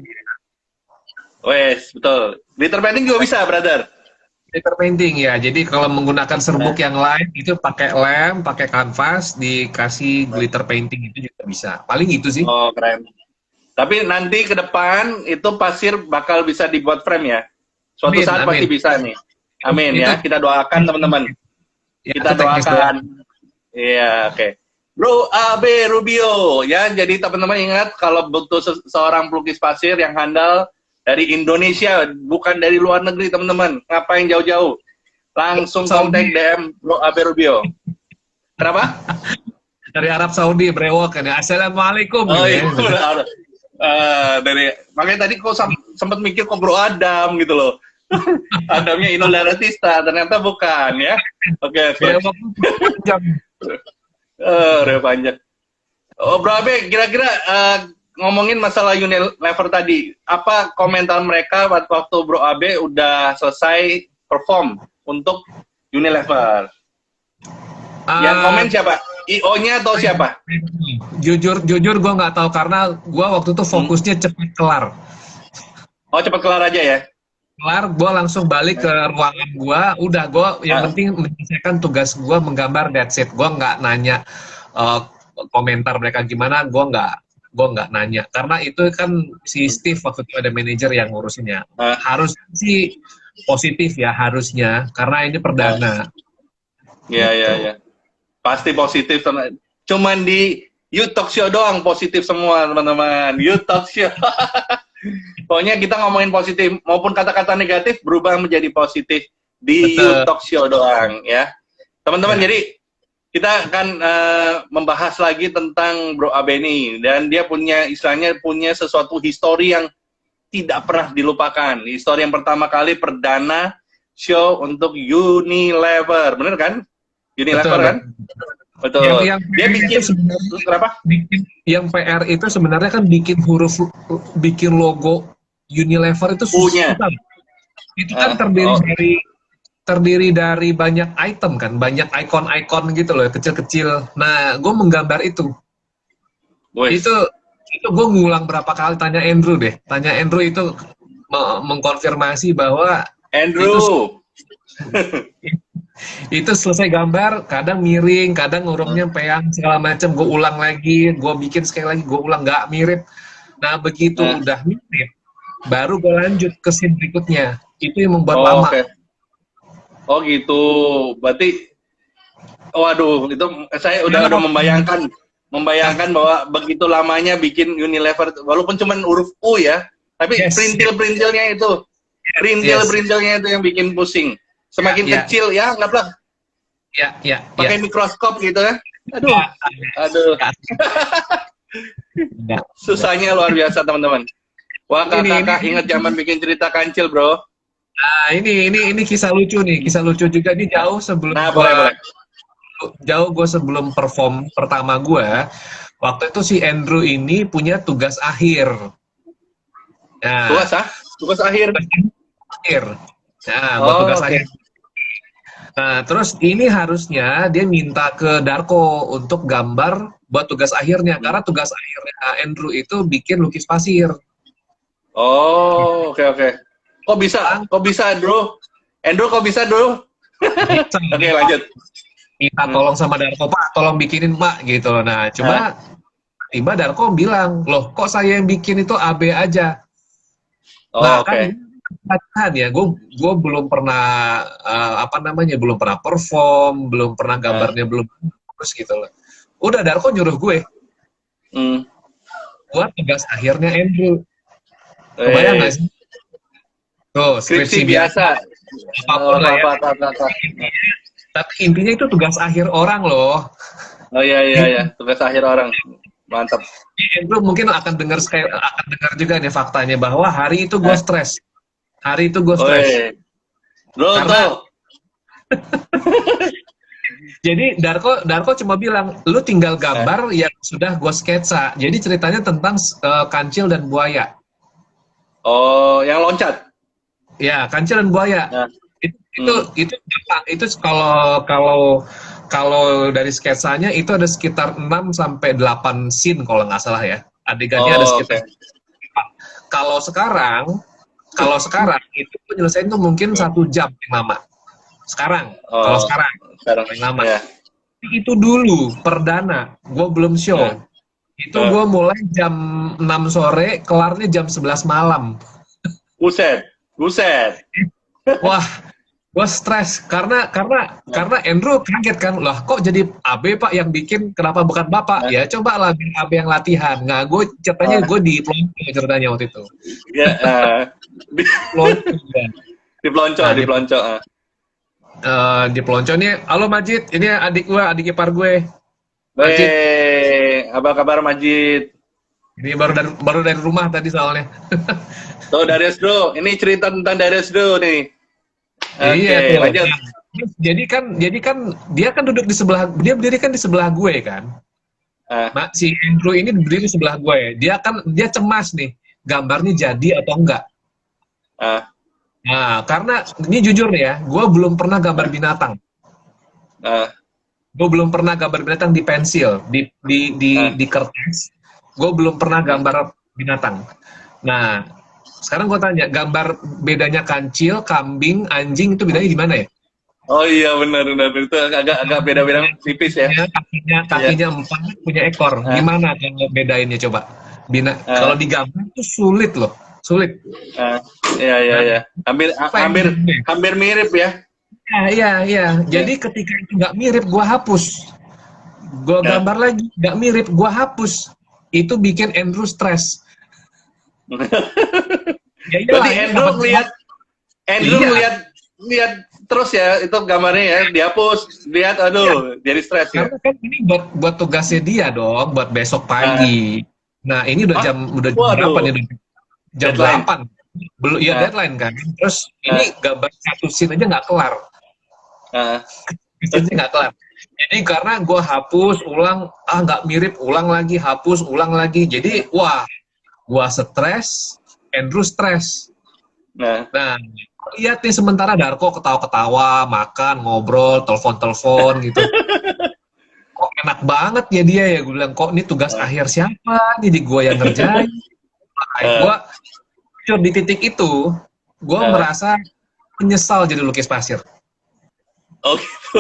Wes, betul. Glitter painting juga bisa, brother. Glitter painting ya. Jadi kalau menggunakan serbuk yang lain itu pakai lem, pakai kanvas, dikasih glitter painting itu juga bisa. Paling itu sih. Oh, keren. Tapi nanti ke depan itu pasir bakal bisa dibuat frame ya. Suatu saat pasti bisa nih. Amin ya. Kita doakan, teman-teman. Kita doakan. Iya, oke. Bro Abe Rubio ya. Jadi teman-teman ingat, kalau butuh seorang pelukis pasir yang handal dari Indonesia, bukan dari luar negeri, teman-teman. Ngapain jauh-jauh? Langsung kontak DM Bro Abe Rubio. Kenapa? Dari Arab Saudi, brewok kan ya. Assalamualaikum. Oh iya. Makanya tadi kok sempat mikir kok Bro Adam gitu loh. Adamnya Inul Daratista, ternyata bukan ya. Oke. Reo panjang. Oh, Bro Abe, kira-kira ngomongin masalah Unilever tadi, apa komentar mereka waktu Bro Abe udah selesai perform untuk Unilever? Yang komen siapa? IO-nya atau siapa? Jujur gue nggak tahu, karena gue waktu itu fokusnya cepat kelar. Oh, cepat kelar aja ya? Kelar, gue langsung balik ke ruangan gue. Udah, gue yang penting menyelesaikan tugas gue menggambar, that's it. Gue nggak nanya komentar mereka gimana, gue nggak nanya. Karena itu kan si Steve waktu itu ada manajer yang ngurusinnya. Harus sih positif ya, harusnya. Karena ini perdana. Iya. Pasti positif. Cuman di YouTube Show doang positif semua, teman-teman. YouTube Show. Pokoknya kita ngomongin positif, maupun kata-kata negatif berubah menjadi positif di YouTube Show doang ya. Teman-teman, jadi kita akan membahas lagi tentang Bro Abe ini, dan dia punya sesuatu histori yang tidak pernah dilupakan. Histori yang pertama kali perdana show untuk Unilever, bener kan? Unilever kan? Betul. Yang Dia PR itu bikin sebenarnya kenapa? yang PR itu sebenarnya kan bikin logo Unilever itu Punya. susah. Itu kan terdiri Oh, dari banyak item kan, banyak ikon-ikon gitu loh, kecil-kecil. Nah, gue menggambar itu. wes. Itu itu gue ngulang berapa kali tanya Andrew deh. Tanya Andrew itu mengkonfirmasi bahwa itu Andrew. itu selesai gambar, kadang miring, kadang ngurumnya peyang segala macam. Gue ulang lagi, gue bikin sekali lagi, gue ulang nggak mirip. Nah, begitu Nah, udah mirip, baru gue lanjut ke scene berikutnya. Itu yang membuat oh, lama. oke. Oh gitu. Berarti, waduh, itu saya udah Karena membayangkan, bahwa begitu lamanya bikin Unilever, walaupun cuma huruf U ya, tapi yes, perintil-perintilnya itu, yes, perintil-perintilnya itu yang bikin pusing. Semakin ya, kecil ya, anggaplah ya, ya, ya, pakai mikroskop gitu ya. ya, Aduh, aduh, ya, ya. susahnya luar biasa teman-teman. Wah, Ini, kakak ingat zaman bikin cerita kancil, bro. nah, ini kisah lucu nih, kisah lucu juga nih Nah, boleh, boleh. jauh gue sebelum perform pertama gue, waktu itu si Andrew ini punya tugas akhir. Nah, Tugas ah, tugas akhir. tugas akhir. Nah, buat Oh, tugas oke. akhir. Nah, terus ini harusnya dia minta ke Darko untuk gambar buat tugas akhirnya, Hmm. karena tugas akhirnya Andrew itu bikin lukis pasir. Oh, oke, oke. Kok bisa? Bang, Kok bisa, Andrew? Andrew, kok bisa, Andrew? bisa Oke, lanjut. minta Hmm. tolong sama Darko, Pak, tolong bikinin Pak gitu. Nah, Ah, cuma tiba Darko bilang, loh kok saya yang bikin itu AB aja. oh, Nah kan oke. ini latihan ya, gue belum pernah apa namanya, belum pernah perform, belum pernah Ah, gambarnya belum bagus gitu loh. Udah Darko nyuruh gue hmm. buat tugas akhirnya Andrew. Kebayang nggak Eh, sih? Tuh skripsi skripsi biasa biasa. apapun Oh, lah ya. tak. Tapi intinya itu tugas akhir orang loh. Oh, iya, iya, Jadi iya. Tugas akhir orang. Mantap. Andrew mungkin akan dengar juga nih faktanya bahwa hari itu gue Eh, stres. Hari itu gue stres. oi. Bro, Karena tuh. jadi Darko cuma bilang, lu tinggal Eh, gambar yang sudah gue sketsa. Jadi ceritanya tentang kancil dan buaya. oh, yang loncat. Ya, kancil dan buaya. Nah, Itu hmm. itu gampang. Itu kalau kalau kalau dari sketsanya itu ada sekitar 6 sampai 8 scene kalau nggak salah ya. Adegannya ada Oh, sekitar. oke. Kalau sekarang kalau sekarang itu penyelesaian itu mungkin 1 jam yang lama. Kalau Oh, sekarang sekarang. yang lama. Ya. Itu dulu perdana, gue belum Eh, show. Itu eh. gue mulai jam 6 sore, kelarnya jam 11 malam. Buset. Buset. Wah, gue stres karena Andrew kaget kan, lah kok jadi AB Pak yang bikin, kenapa bukan Bapak? Nah, Ya coba lah biar AB yang latihan. Nah, gue ceritanya ah, gue di pelonco ceritanya waktu itu. ya, di, Pelonco ya. di pelonco, Nah, di pelonco. di pelonco nih, halo Majid, ini adik gue, adik ipar gue. Majid, Weh, apa kabar Majid? ini baru dari rumah tadi soalnya. Tuh Darius Bro, ini cerita tentang Darius Bro nih. Iya Oke, tuh. lanjut. Nah, jadi kan dia kan duduk di sebelah, dia berdiri kan di sebelah gue kan. Ah, Nah, si Andrew ini berdiri di sebelah gue. Dia cemas nih, gambarnya jadi atau enggak. ah, Nah, karena ini jujur nih ya, gue belum pernah gambar ah, binatang. ah, Gue belum pernah gambar binatang di pensil, ah, di kertas. Gue belum pernah ah. gambar binatang. Nah, sekarang gue tanya, gambar bedanya kancil, kambing, anjing itu bedanya di mana ya? Oh iya benar benar itu agak beda-beda tipis ya. Iya. Kakinya 4, punya ekor. Ah, Gimana kalau bedainnya coba? Kalau ah, digambar itu sulit loh, sulit. ah. Iya iya Nah, iya. Hampir apa yang hampir bedainnya? hampir mirip ya. Iya, iya. Ya. Jadi ketika itu nggak mirip, gua hapus. Gua Ya. gambar lagi, nggak mirip, gua hapus. Itu bikin Andrew stres. Ya Berarti iyalah, ini dapat berat. Andrew Iya, ngeliat terus ya itu gambarnya ya dihapus lihat iya. aduh jadi stres ya. Karena kan ini buat tugasnya dia dong, buat besok Ah, pagi. Nah, ini ah, udah jam berapa waduh, nih? Jam deadline. 8. Belum, ya Ah, deadline kan. Terus ah, ini gambar satu scene aja nggak kelar. ah, Scene nggak kelar. Jadi karena gue hapus, ulang, nggak mirip, ulang lagi, hapus, ulang lagi. Jadi, wah, gue stres, Andrew stres. Nah, Nah, lihat nih sementara Darko ketawa-ketawa, makan, ngobrol, telepon-telepon gitu. Kok enak banget ya dia ya, gue bilang, kok ini tugas nah, akhir siapa? Jadi gue yang ngerjain. Nah, gue nah, di titik itu, gue nah. merasa menyesal jadi lukis pasir. Oh gitu.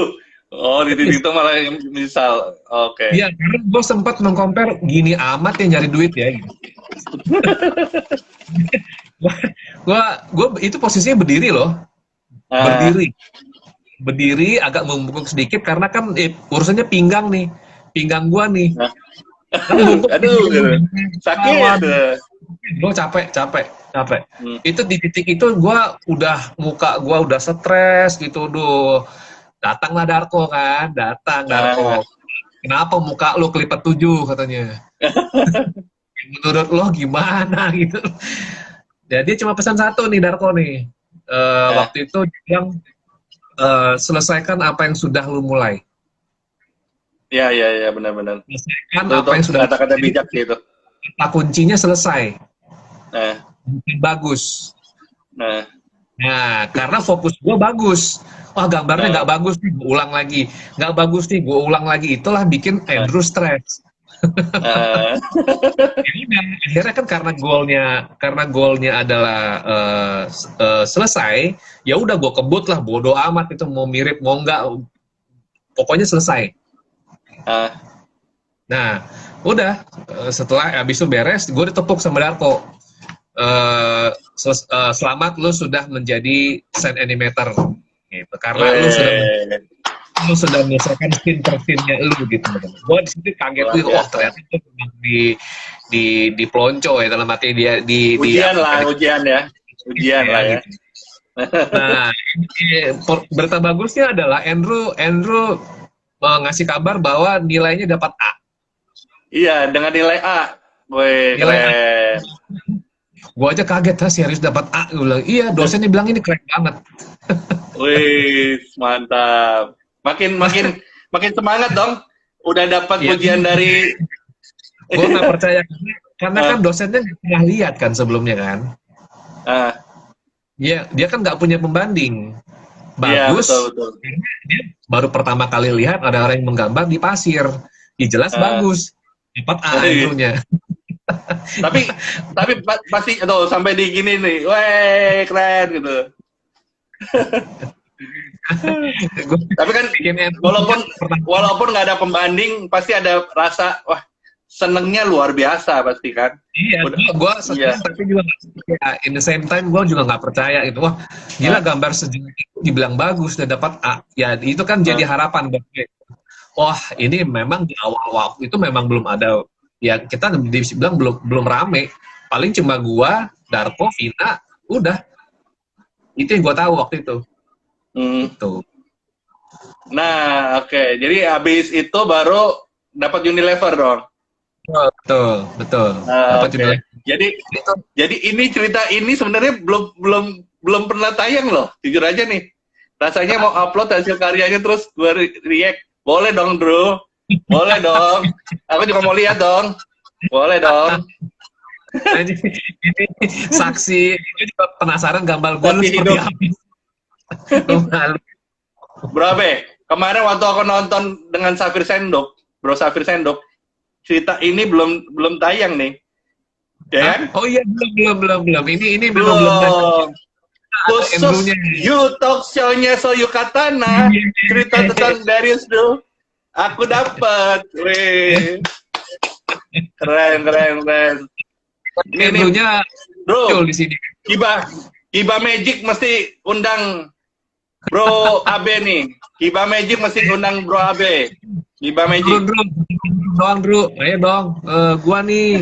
Oh, di titik itu malah yang misal. Oke. Iya, karena gue sempat mengcompare gini amat yang nyari duit ya. Gitu. Gua itu posisinya berdiri loh, Ah, berdiri, berdiri agak membungkuk sedikit karena kan urusannya pinggang nih, pinggang gua nih, nah. kan bungkuk Aduh, gitu. Sakit. waduh, gua capek, capek, capek. Hmm. Itu di titik itu gua udah muka gua udah stres gitu, duh. Datanglah Darko kan, datang Ah, Darko. Kenapa muka lu kelipet 7 katanya? Menurut lo gimana gitu? Jadi cuma pesan satu nih Darko nih. ah. Waktu itu dia bilang selesaikan apa yang sudah lu mulai. Ya, ya, ya, benar-benar. Selesaikan Itu apa yang sudah. kata-kata Jadi bijak sih itu. kata kuncinya selesai, Nah, bukan bagus. nah, Nah, karena fokus gue bagus. Wah, gambarnya nah, nggak bagus nih, gue ulang lagi. Nggak bagus nih, gue ulang lagi. Itulah bikin nah, Andrew stres. ah, Nah, akhirnya kan karena golnya adalah selesai, ya udah gue kebut lah, bodo amat itu mau mirip mau enggak, pokoknya selesai. ah. Nah, udah setelah habis itu beres, gue ditepuk sama Darko. Selamat lu sudah menjadi scene animator gitu. Karena Weh, lu sudah menyelesaikan scene per scene-nya lu gitu. Gue di situ kaget luar tuh, wah biasa. ternyata itu memang di pelonco ya dalam arti dia di Ujian apa lah, ujian ya. Ujian ya lah ya. gitu. Nah, berita bagusnya adalah Andrew Andrew ngasih kabar bahwa nilainya dapat A. Iya, dengan nilai A. Woi, Nilai A. keren. Gue aja kaget, serius dapat A. Gue bilang, iya, dosennya bilang ini keren banget. Wih, mantap. Makin makin makin semangat dong. Udah dapat Iya, pujian dari gue nggak percaya karena kan ah, dosennya nggak pernah lihat kan sebelumnya kan. ah, Dia kan nggak punya pembanding. iya betul Bagus, betul. karena dia baru pertama kali lihat ada orang yang menggambar di pasir. Jelas Ah, bagus. Dapat A Andrew-nya. tapi pasti tuh sampai di gini nih. Weh, keren gitu. Gue Tapi kan bikin Andrew walaupun pertama. walaupun nggak ada pembanding pasti ada rasa wah senengnya luar biasa pasti kan. Iya, Udah, gue iya. senang tapi juga nggak percaya. In the same time, gue juga nggak percaya gitu. Wah, gila Ah, gambar sejelek itu dibilang bagus dan dapat A. Ya, itu kan jadi ah, harapan buat gue. Wah, ini memang di awal waktu itu memang belum ada. Ya, kita bilang belum belum rame. Paling cuma gua, Darko, Vina, udah. Itu yang gua tahu waktu itu. hmm. Itu. Nah, oke. Jadi habis itu baru dapat Unilever dong. Betul, betul. Nah, Dapat oke. judulnya. Jadi Itu. jadi ini cerita ini sebenarnya belum belum belum pernah tayang loh. Jujur aja nih. Rasanya mau upload hasil karyanya terus gue react. Boleh dong, Bro. Boleh dong. Aku juga mau lihat dong. Boleh dong. Ini saksi. Ini juga penasaran gambar gua lu Saksi seperti hidup. apa. Lu malu. Bro Abe, kemarin waktu aku nonton dengan Safir Sendok, Bro Safir Sendok, cerita ini belum belum tayang nih. Ya Hah? kan? Oh iya, belum. Ini memang belum Belum. ada Khusus Andrew-nya. You Talk Show-nya Soyu Katana, cerita tentang Darius tuh, aku dapat. Wih, keren, keren, keren. Ini nih, Andrew-nya muncul bro, di sini. Kiba, Kiba Magic mesti undang Bro Abe nih. Kiba Magic mesti undang Bro Abe. Kiba Magic. Turun doang, Bro. Ayo dong, gua nih.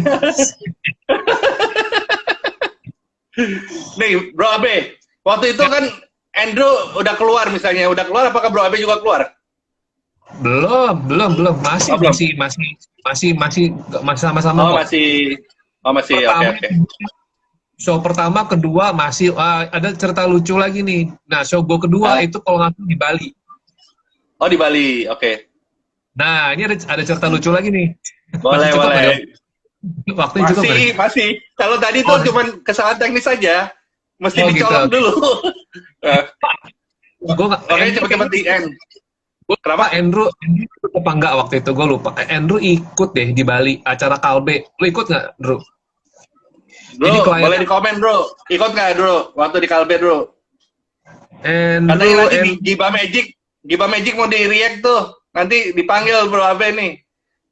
Nih, Bro Abe. Waktu itu kan Andrew udah keluar misalnya, udah keluar apakah Bro Abe juga keluar? Belum. Masih, Oh, belum. masih sama-sama Oh, kok. masih. Oh, masih. Oke, Pertama, oke. show pertama, kedua masih ada cerita lucu lagi nih. Nah, show gue kedua Ah, itu kalau nggak salah di Bali. oh, di Bali. Oke. Nah, ini ada cerita lucu lagi nih. Masih Boleh, cukup nggak, boleh. Dok? Waktunya cukup nggak nih? Masih. Kalau tadi Oh, tuh cuman kesalahan teknis saja. Mesti oh gitu. dicolok dulu. Eh, Gue nggak, Makanya Andrew cepet-cepet kayaknya, di end. gue lupa Kenapa? Andrew ikut apa enggak waktu itu, gue lupa. Andrew ikut deh di Bali, acara Kalbe. Lu ikut nggak, Andrew? Jadi Bro, boleh kliennya di komen bro. Ikut nggak bro? Waktu di Kalbe bro. Katanya nanti di Andrew, Giba Magic mau di react tuh. Nanti dipanggil bro Abe nih.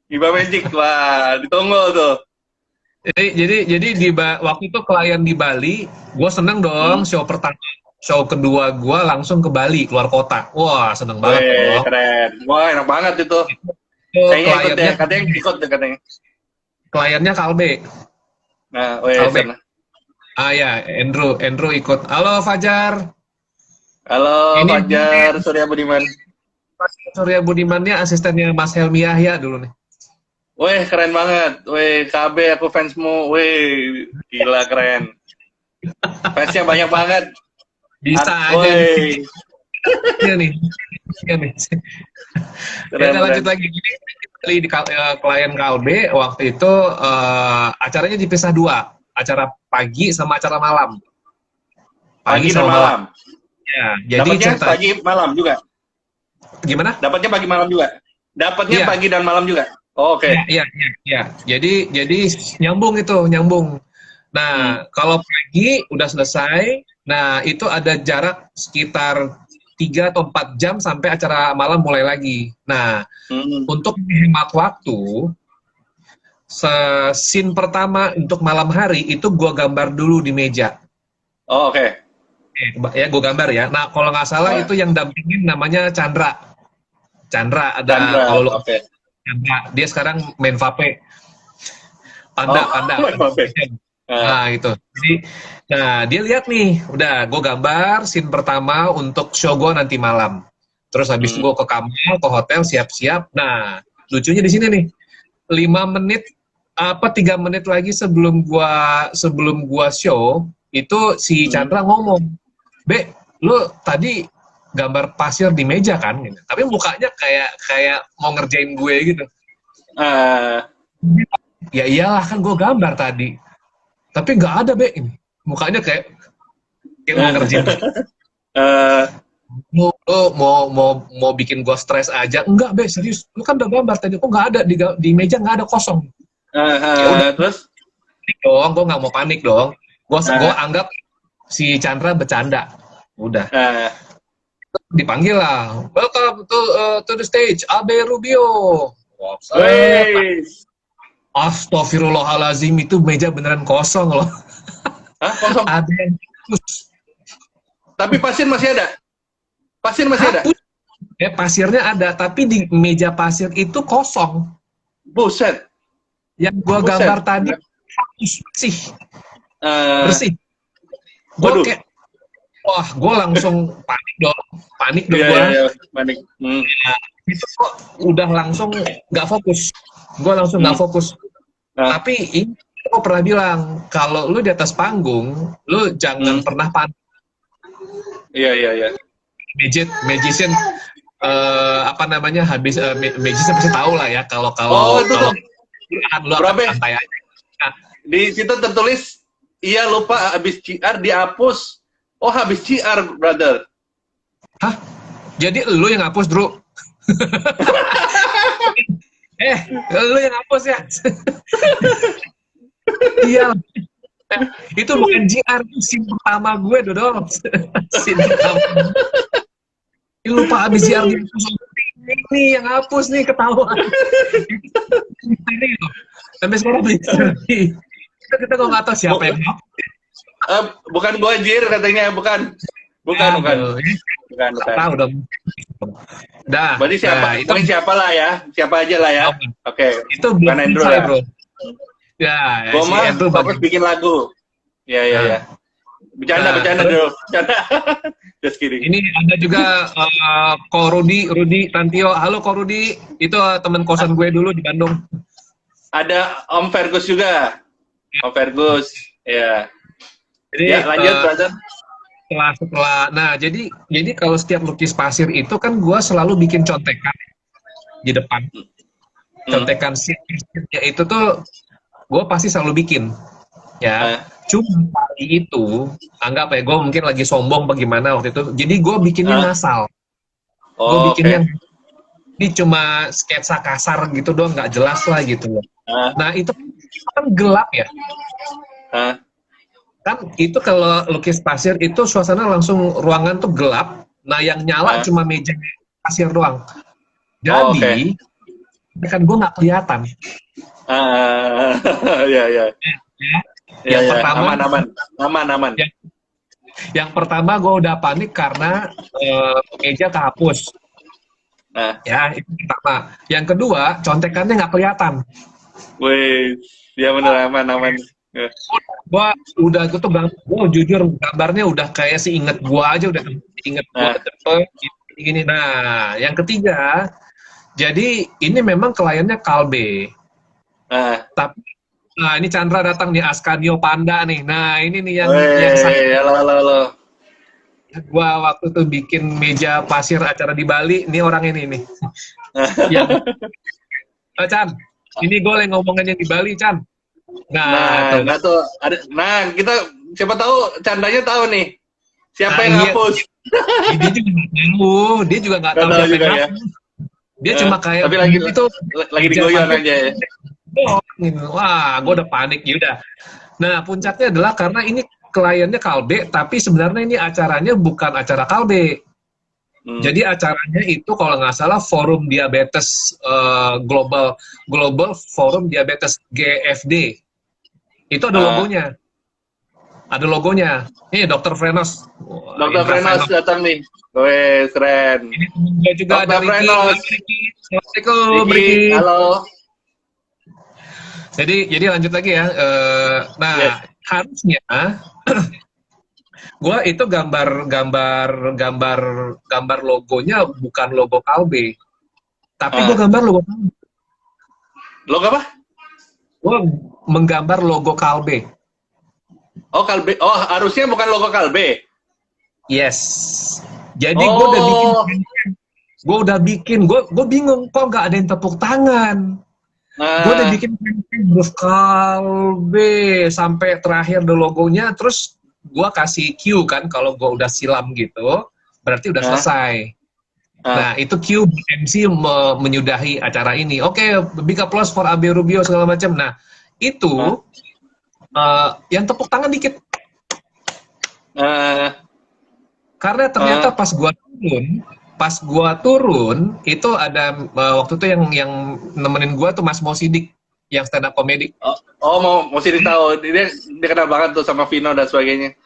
Giba Magic, wah ditunggu tuh. jadi waktu itu klien di Bali, gue seneng dong. Hmm. Show kedua gue langsung ke Bali, keluar kota. Wah, seneng banget Weh, dong. keren. Wah, enak banget itu. Itu Kayaknya ikut deh. kliennya Katanya ikut deh katanya. kliennya Kalbe. Nah, weh, Kalbe. sana. Ah ya, Andrew ikut. Halo Fajar. Halo, Ini Fajar Surya Budiman. Surya Budimannya asistennya Mas Helmi Yahya dulu nih. Weh, keren banget. Weh, KB aku fansmu. Weh, gila keren. Fansnya banyak banget. Bisa aja nih. Weh, Iya nih. Iya nih. Ya keren udah keren. lanjut lagi. Jadi di klien Kalbe waktu itu acaranya dipisah dua, acara pagi sama acara malam. Pagi Pagi dan sama malam. malam. Ya, jadi Dapatnya ceritanya pagi malam juga. gimana? Dapatnya pagi malam juga. Dapatnya Iya, pagi dan malam juga. Oh, oke. iya. Jadi nyambung itu, nyambung. Hmm. Nah, kalau pagi udah selesai, nah itu ada jarak sekitar 3 atau 4 jam sampai acara malam mulai lagi. Nah, Hmm. untuk menghemat waktu, scene pertama untuk malam hari itu gua gambar dulu di meja. Oh, oke. Ya, gua gambar ya. Nah, kalau nggak salah Nah, itu yang dampingin namanya Chandra. Chandra ada, Chandra, kalau lu oke. Chandra, dia sekarang main Vape. Oh, Panda oke. Foundation. Nah, Nah, itu. Jadi, nah dia lihat nih, udah gue gambar scene pertama untuk show gue nanti malam. Terus habis itu hmm. gue ke kamar, ke hotel, siap-siap. Nah, lucunya di sini nih, 5 menit apa 3 menit lagi sebelum gua show itu si Hmm. Chandra ngomong, Be, lu tadi gambar pasir di meja kan? Gitu. Tapi mukanya kayak kayak mau ngerjain gue gitu. Ah, Ya iyalah kan gue gambar tadi. Tapi nggak ada Be ini. Mukanya kayak mau ngerjain. eh, Lu mau bikin gue stres aja? Enggak Be, serius. Lu kan udah gambar tadi. Kok nggak ada di meja nggak ada kosong. Ya udah terus, panik dong. Gue nggak mau panik dong. Gue eh, anggap si Chandra bercanda. Udah eh, dipanggil lah. Welcome to the stage, Abe Rubio. Wah, weh, Astagfirullahalazim, itu meja beneran kosong loh. hah kosong. Ada yang hapus. Tapi pasien masih ada. Pasien masih ada. Hapus. Pasirnya ada, tapi di meja pasir itu kosong. Buset, Yang gua buset. gambar tadi hapus, bersih, Eh, bersih. Gue waduh. kayak, wah, gue langsung panik dong Iya, gue. iya, iya. Panik. Hmm. Itu kok udah langsung nggak fokus. Gue langsung nggak Hmm. fokus. Nah, Tapi ini aku pernah bilang, kalau lu di atas panggung, lu jangan hmm. pernah panik. Iya, iya, iya. Magician apa namanya, habis magician pasti tahu lah ya, kalau Oh, kalau itu kalau tuh. lu akan Bro, santai aja. Nah, di situ tertulis, iya lupa habis CR dihapus. Oh, habis CR, brother. hah? Jadi lu yang hapus, Bro? Lu yang hapus ya? Iya. Itu bukan JR, scene pertama gue, Dodol. Scene pertama. Ini lupa habis JR dihapus. Ini yang hapus nih, ketahuan. Ini loh. Sampai sekarang kita kok nggak tahu siapa yang hapus. Bukan gua Jir katanya, bukan. Bukan, bukan. Aduh, Bukan, nggak bukan. tahu dong. Dah, Berarti siapa? nah, itu Pokoknya siapa lah ya. Siapa aja lah ya. Oke. itu Bukan belum Andrew selesai, lah. Bro. Ya, Gua si mah Andrew fokus bagi. bikin lagu. Iya, iya, Nah, iya. Bercanda, nah, bercanda terus dulu. Bercanda. Just kidding. ini ada juga Ko Rudi Tantio. Halo Ko Rudi, itu teman kosan gue dulu di Bandung. Ada Om Fergus juga. Om Fergus. Ya. Jadi Ya, lanjut, brother. setelah nah jadi kalau setiap lukis pasir itu kan gue selalu bikin contekan. di depan. Hmm. Contekan sheet-nya itu tuh gue pasti selalu bikin. Ya, Ah. cuma kali itu anggap ya gue mungkin lagi sombong bagaimana waktu itu. Jadi gue bikinnya Ah. ngasal. Gue Oh, oke. bikinnya ini cuma sketsa kasar gitu doang, nggak jelas lah gitu loh. Ah. Nah itu kan gelap ya. Ah. Kan itu kalau lukis pasir itu suasana langsung ruangan tuh gelap. Nah yang nyala Ah. cuma meja pasir doang. Oh, oke. Jadi kan gue nggak kelihatan. Ah. Ya, ya. Ya. Ya, Yang ya. pertama, Aman. yang, yang pertama gue udah panik karena meja kehapus. Nah, Ya itu pertama. Yang kedua contekannya nggak kelihatan. wih, ya bener aman. Ya. Gue tuh gue jujur gambarnya udah kayak inget gue aja udah inget gue Nah, gini. Nah yang ketiga, jadi ini memang kliennya Kalbe. nah, Tapi nah ini Chandra datang nih, Ascanio Panda nih. Nah ini nih yang wih, halo. gua waktu tuh bikin meja pasir acara di Bali. Ini orang ini nih. Yang Chan, ini gue yang ngomongin yang di Bali, Chan. Nah, tuh kan. tuh ada. Nah, kita siapa tahu Candanya tahu nih. Siapa Nah, yang iya. hapus? Dia juga nggak tahu Gak tahu siapa juga yang ya. hapus. Dia cuma kayak Tapi lagi itu meja digoyong pasir. aja ya. Wah, gue udah panik ya udah. Nah, puncaknya adalah karena ini kliennya Kalbe, tapi sebenarnya ini acaranya bukan acara Kalbe. Jadi acaranya itu kalau nggak salah Forum Diabetes Global Forum Diabetes GFD. Itu ada logonya. Ada logonya. Nih Dr. Frenos. Dr. Frenos datang nih. Wih, keren. Ini temen gue juga Dr. ada Ricky. Frenos. Assalamualaikum Ricky. Halo. Jadi lanjut lagi ya. Nah, Yes. harusnya gue itu gambar logonya bukan logo Kalbe, tapi gue gambar logo Kalbe. Logo apa? Gue menggambar logo Kalbe. Oh, Kalbe. Oh, harusnya bukan logo Kalbe. Yes. Jadi gue udah bikin, gue bingung kok nggak ada yang tepuk tangan. Gue udah bikin huruf Kalbe sampai terakhir ada logonya, terus gue kasih cue kan kalau gue udah silam gitu, berarti udah selesai. Nah itu cue MC menyudahi acara ini. Oke, big applause for Abe Rubio segala macam. Nah itu yang tepuk tangan dikit. Karena ternyata pas gua turun itu ada waktu itu yang nemenin gua tuh Mas Mo Sidik yang stand up comedy. Mau Sidik tahu dia kenal banget tuh sama Vino dan sebagainya.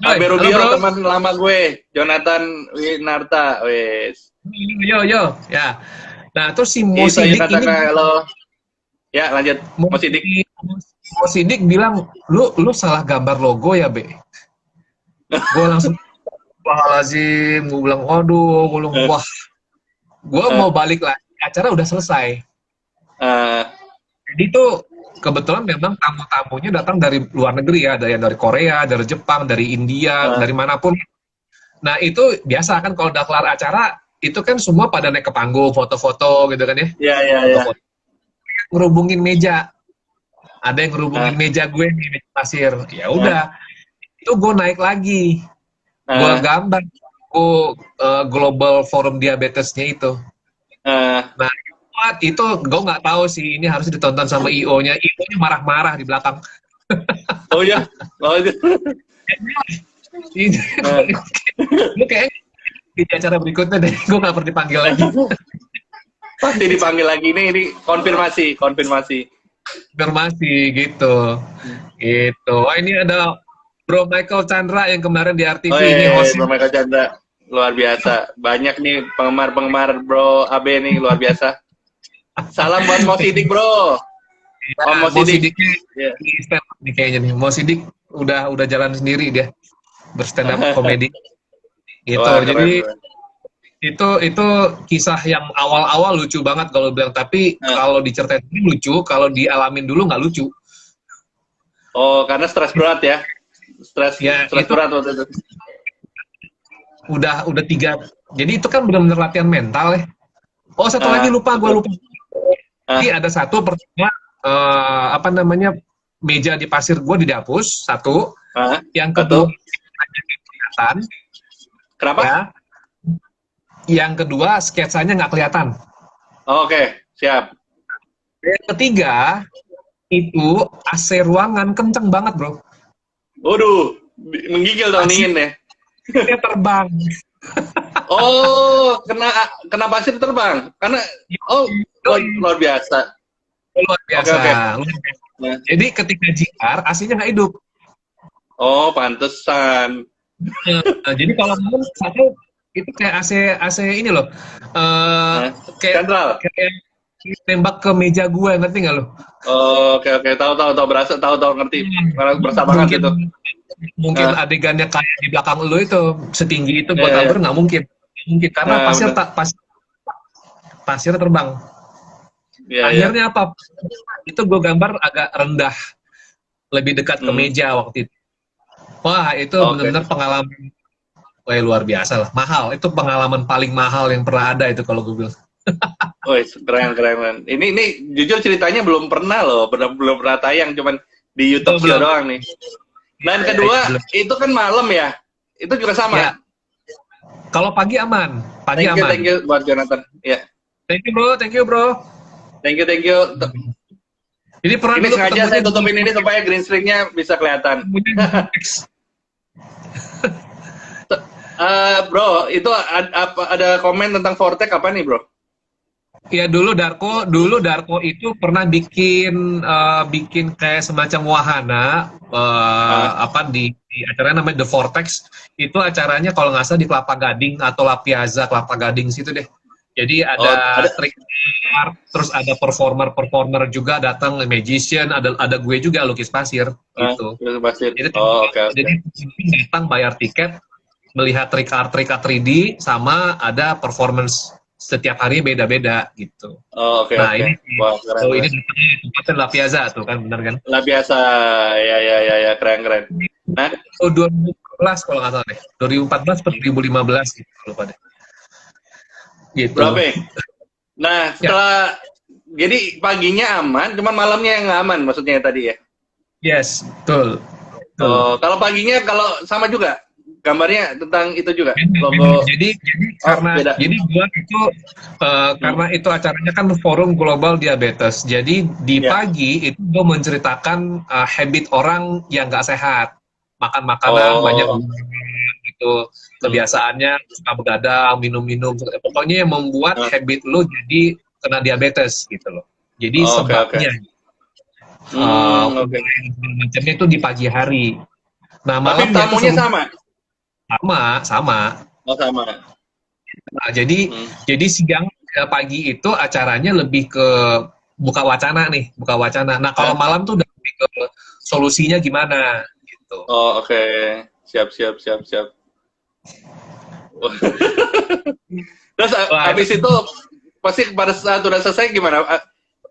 Abe Rubio teman lama gue, Jonathan Winarta, wes. Yo ya. Nah terus si Mo Sidik ini halo. Ya lanjut. Mo Sidik bilang lu salah gambar logo ya Be. Gue langsung Lazim, gue bilang, waduh, wah, gue mau balik lagi, acara udah selesai. Jadi tuh kebetulan memang tamu-tamunya datang dari luar negeri ya, dari Korea, dari Jepang, dari India, dari manapun. Nah itu biasa kan kalau udah kelar acara, itu kan semua pada naik ke panggung, foto-foto gitu kan ya. Iya. Ngerubungin meja, ada yang ngerubungin meja gue nih, meja pasir. Ya udah, itu gue naik lagi. Gue gambar global forum diabetesnya itu. Nah itu gue nggak tahu sih, ini harus ditonton sama IO-nya. IO-nya marah-marah di belakang. Oh iya. Lu kayak di acara berikutnya deh, gue nggak perlu dipanggil lagi. Pasti dipanggil lagi, ini konfirmasi gitu. Wah ini ada Bro Michael Chandra yang kemarin di RTV ini host. Bro Michael Chandra luar biasa. Banyak nih penggemar Bro Abe nih luar biasa. Salam buat Mo Sidik Bro. Mo Sidik stand up nih kayaknya nih. Mo Sidik udah jalan sendiri dia berstand up komedi. Gitu. Wah, jadi itu kisah yang awal-awal lucu banget kalau bilang, tapi kalau diceritain lucu, kalau dialamin dulu nggak lucu. Oh, karena stres berat ya. Stres berat waktu itu. Udah 3. Jadi itu kan benar-benar latihan mental ya. Oh, satu lagi Ah, lupa, gue betul. lupa. Jadi Ah, ada satu pertama apa namanya meja di pasir gue dihapus satu, ah, yang kedua satu. kelihatan Kenapa? ya, yang kedua sketsanya nggak kelihatan. Oh, oke, siap. Yang ketiga itu AC ruangan kenceng banget bro, Waduh, menggigil dong AC dingin ya. nya terbang. Oh, kena pasir terbang. Karena oh Yoi, luar biasa. luar Oke, biasa. oke. Nah, Jadi ketika JR AC-nya nggak hidup. oh, pantesan. Jadi kalau malam satu itu kayak AC AC ini loh, eh Nah, kayak sentral. kayak tembak ke meja gue, ngerti nggak lo? Oh, oke, oke. Tahu, tahu, tahu. Berasa, tahu, tahu. Ngerti. Karena berasa banget Mungkin itu. mungkin Nah, adegannya kayak di belakang lo itu setinggi itu ya, gue ya, tabur, ya. nggak mungkin. Mungkin karena Nah, pasir benar. tak pasir terbang. Iya, iya. Akhirnya apa? Itu gue gambar agak rendah, lebih dekat ke Hmm, meja waktu itu. Wah, itu oke. benar-benar pengalaman. Wah, luar biasa lah. Mahal. Itu pengalaman paling mahal yang pernah ada itu kalau gue bilang. Woi, keren, keren, keren. Ini jujur ceritanya belum pernah loh, belum pernah tayang, cuman di Oh, YouTube Show belum. doang nih. Ya, Dan ya, ya, kedua, belum. itu kan malam ya, itu juga Ya, sama. kalau pagi aman. Pagi Thank aman. you buat Jonathan. Ya, Thank you, bro. Thank you, bro. thank you, thank you. Jadi pernah Ini dulu sengaja ketemunya saya di tutupin ini supaya green screen-nya bisa kelihatan. Vortex. Bro, itu ada komen tentang Vortex apa nih, bro? Ya dulu Darko itu pernah bikin kayak semacam wahana Ah, apa di acaranya namanya The Vortex. Itu acaranya kalau nggak salah di Kelapa Gading atau La Piazza Kelapa Gading situ deh. Jadi oh, ada ada. trick art, terus ada performer juga datang, magician, ada gue juga lukis pasir gitu. Terus pasir. Jadi Oh, oke, oke. jadi datang bayar tiket, melihat trick art 3D, sama ada performance setiap hari beda-beda gitu. Oh, oke, Nah oke. ini Wah, keren, ini keren. tempatnya La Piazza tuh kan, bener kan? Lah biasa, ya, ya, ya, ya, keren, keren. Nah, Oh 2014 kalau nggak salah deh, 2014 atau 2015 gitu, lupa deh. berapa Gitu. ya? Nah, Ya, setelah jadi paginya aman, cuman malamnya yang nggak aman maksudnya tadi ya. yes, betul, betul. Oh, kalau paginya kalau sama juga gambarnya tentang itu juga Beda, beda. logo. Jadi Oh, karena beda. gua itu Hmm. karena itu acaranya kan Forum Global Diabetes. Jadi di Ya. pagi itu gue menceritakan habit orang yang nggak sehat, makan makanan banyak Oh. gitu, Hmm. kebiasaannya suka begadang, minum-minum, pokoknya yang membuat Ah. habit lu jadi kena diabetes gitu loh. Jadi Oke, oke. sebabnya Oke. macamnya itu di pagi hari. Nah Tapi malamnya itu tamunya sama. sama sama. Oh, sama. Nah, jadi Hmm. siang pagi itu acaranya lebih ke buka wacana nih, buka wacana. Nah, kalau Ah. malam tuh udah lebih ke solusinya gimana gitu. Oh, oke. Siap, siap, siap, siap. Terus Wah, itu abis itu pasti pada saat udah selesai gimana?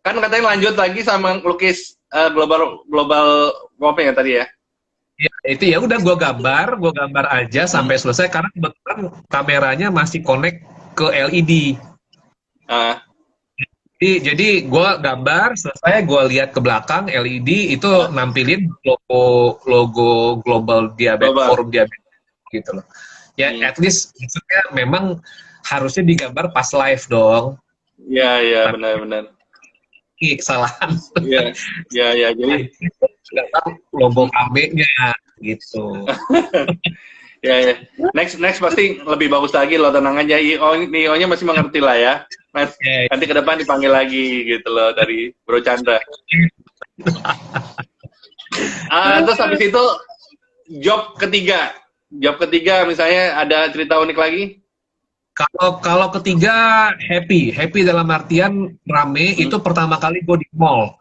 Kan katanya lanjut lagi sama lukis global global apa ya tadi ya? ya, itu ya udah gue gambar aja Hmm. sampai selesai karena kebetulan kameranya masih connect ke LED. Ah, Jadi gue gambar selesai, gue lihat ke belakang LED itu ah, nampilin logo logo Global Diabetes global. Forum Diabetes gitu loh. Ya Hmm. at least maksudnya memang harusnya digambar pas live dong, Iya, iya, tapi benar-benar. kesalahan Iya, iya, iya. Jadi, gambar logo KB-nya gitu. ya, ya. Next, next pasti lebih bagus lagi loh. Tenang aja. IO-nya masih mengerti lah ya. Ya, Nanti ke depan dipanggil lagi gitu loh dari Bro Chandra. Terus habis itu job ketiga. Job ketiga misalnya ada cerita unik lagi. kalau kalau ketiga happy dalam artian rame Hmm. itu pertama kali gue di mall,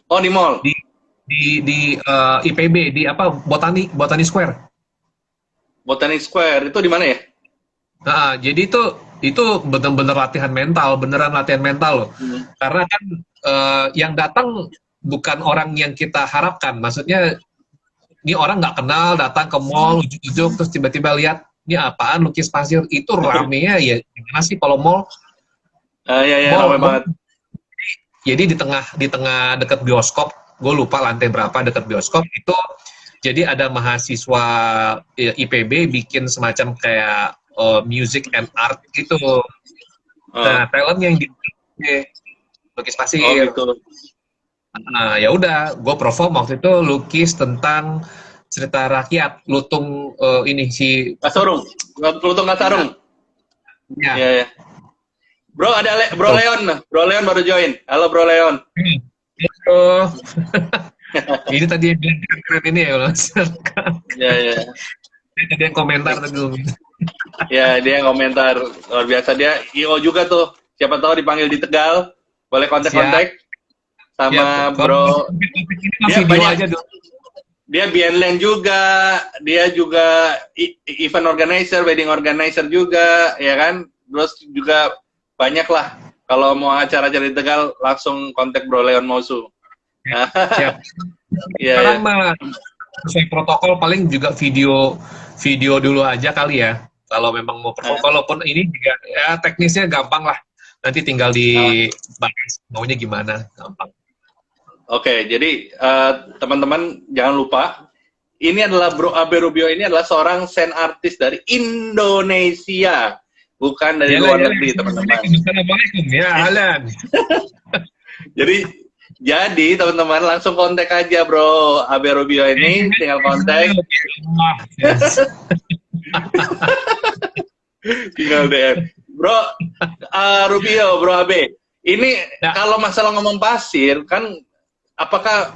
Oh, di mall. di IPB, di apa, Botani Square. Botanic Square itu di mana ya? Nah, jadi itu benar-benar beneran latihan mental loh. Hmm. Karena kan yang datang bukan orang yang kita harapkan. Maksudnya ini orang nggak kenal datang ke mall ujung-ujung terus tiba-tiba lihat ini apaan lukis pasir, itu ramenya ya gimana sih kalau mall, Ya ya Mall, ramai banget. jadi di tengah dekat bioskop, gue lupa lantai berapa dekat bioskop itu. Jadi ada mahasiswa IPB bikin semacam kayak music and art gitu. Nah, Oh, talent yang di lukis oh pasir. gitu. Nah, ya udah, gue perform waktu itu lukis tentang cerita rakyat, lutung ini si Kasarung, Lutung Kasarung. ya. Ya ya. Bro ada Bro Tuh. Leon, Bro Leon baru join. Halo Bro Leon. Itu ini tadi yang bilang keren ini ya, Mas. Ya ya. Tadi yang komentar tadi lu. Ya dia komentar luar biasa, dia IO juga tuh. Siapa tahu dipanggil di Tegal, boleh Siap, kontak-kontak siap. sama Kalau Bro. ini mah Dia video banyak, aja dulu. dia BNLand juga, dia juga event organizer, wedding organizer juga, ya kan? Terus juga banyak lah. Kalau mau acara-acara di Tegal, langsung kontak Bro Leon Mosu. Siap. Iya ya. Sekarang mah sesuai protokol paling juga video video dulu aja kali ya. Kalau memang mau perform, kalaupun ini juga ya teknisnya gampang lah. Nanti tinggal dibahas maunya gimana, gampang. Oke, jadi teman-teman jangan lupa, ini adalah Bro Abe Rubio, ini adalah seorang sen artis dari Indonesia, bukan dari Yalah, luar yalah. negeri, teman-teman. Assalamualaikum. Ya, halan. Jadi teman-teman langsung kontak aja Bro Abe Rubio ini, tinggal kontak, Yes. tinggal DM. Bro Rubio, Bro Abe, ini Ya, kalau masalah ngomong pasir kan, apakah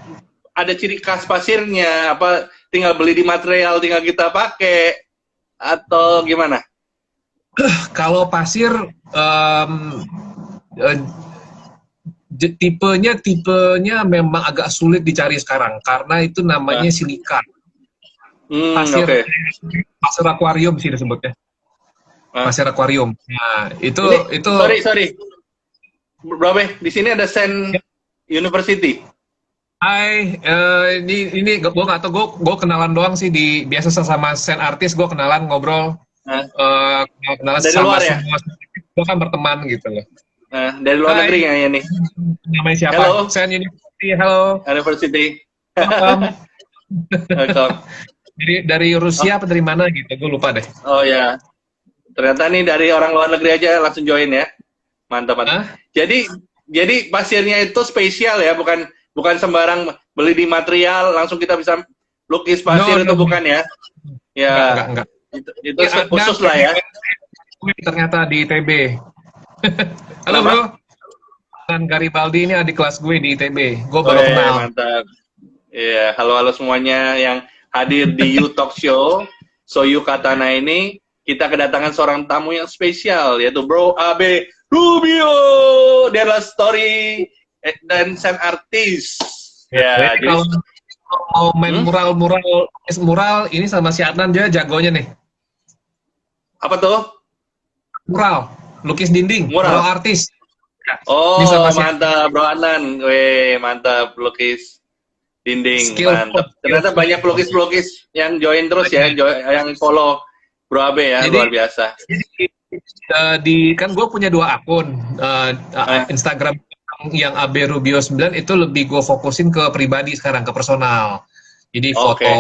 ada ciri khas pasirnya? Apa tinggal beli di material, tinggal kita pakai, atau gimana? kalau pasir eh, tipenya memang agak sulit dicari sekarang karena itu Nah, namanya silika. Pasir oke. pasir akuarium sih disebutnya. Nah, Pasir akuarium. Nah, itu ini itu sorry, Bro Abe, di sini ada Sen University. ini gue nggak tahu, gue kenalan doang sih biasa sama sen artis, gue kenalan ngobrol, Nah, kenalan dari sama luar ya? semua, gue kan berteman gitu loh. Nah, dari luar Hai, negeri kayaknya nih. namanya siapa? Halo, Sen University, halo, University. welcome. Welcome. Dari Oh, Rusia apa dari mana gitu, gue lupa deh. oh ya, ternyata nih dari orang luar negeri aja langsung join ya. Mantap, mantap. Hah? Jadi pasirnya itu spesial ya, bukan bukan sembarang beli di material langsung kita bisa lukis pasir, No, itu no, no. bukan ya. Ya, Enggak. itu Ini ada khusus lah ya. ternyata di ITB. Halo bro, Kenapa? Dan Garibaldi ini adik kelas gue di ITB. Gue baru Weh, kenal. mantap. Iya, halo-halo semuanya yang hadir di You Talk Show. Soyu Katana ini, kita kedatangan seorang tamu yang spesial, yaitu Bro Abe Rubio. Dia adalah story dan sen artis. Ya, Jadi jadi kalau mau main hmm? mural ini sama si Adnan dia jagonya nih. Apa tuh? Mural, lukis dinding, mural Mural. artis. Ya, ini Oh, sama si mantap, Bro Anan. Weh, mantap, pelukis dinding, skillful, mantap. Ternyata banyak skillful. pelukis-pelukis yang join terus ya, Banyak. yang follow Bro Abe ya, Jadi luar biasa. kan gue punya dua akun Ah, Instagram yang AB Rubio 9 itu lebih gue fokusin ke pribadi sekarang, ke personal. Jadi oke. foto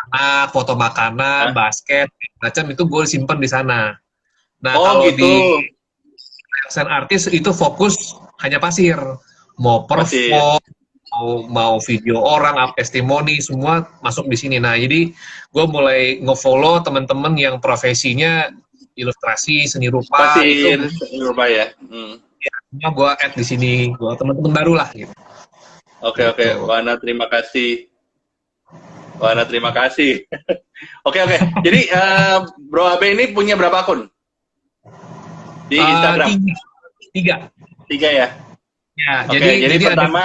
anak, foto makanan, Ah, basket, macam itu gue simpen di sana. Nah, oh kalau gitu, di Sen artis itu fokus hanya pasir. Mau pasir. perform, mau video orang, testimoni, semua masuk di sini. Nah, jadi gue mulai nge-follow teman-teman yang profesinya ilustrasi, seni rupa, itu Pasir Surabaya. semua gue add di sini. Gue teman-teman baru lah gitu. Oke, oke, Gitu. Wana terima kasih. Wana terima kasih. Oke, oke. Jadi Bro Abe ini punya berapa akun di Instagram? Tiga, tiga. Tiga ya. Ya, Oke, jadi ada pertama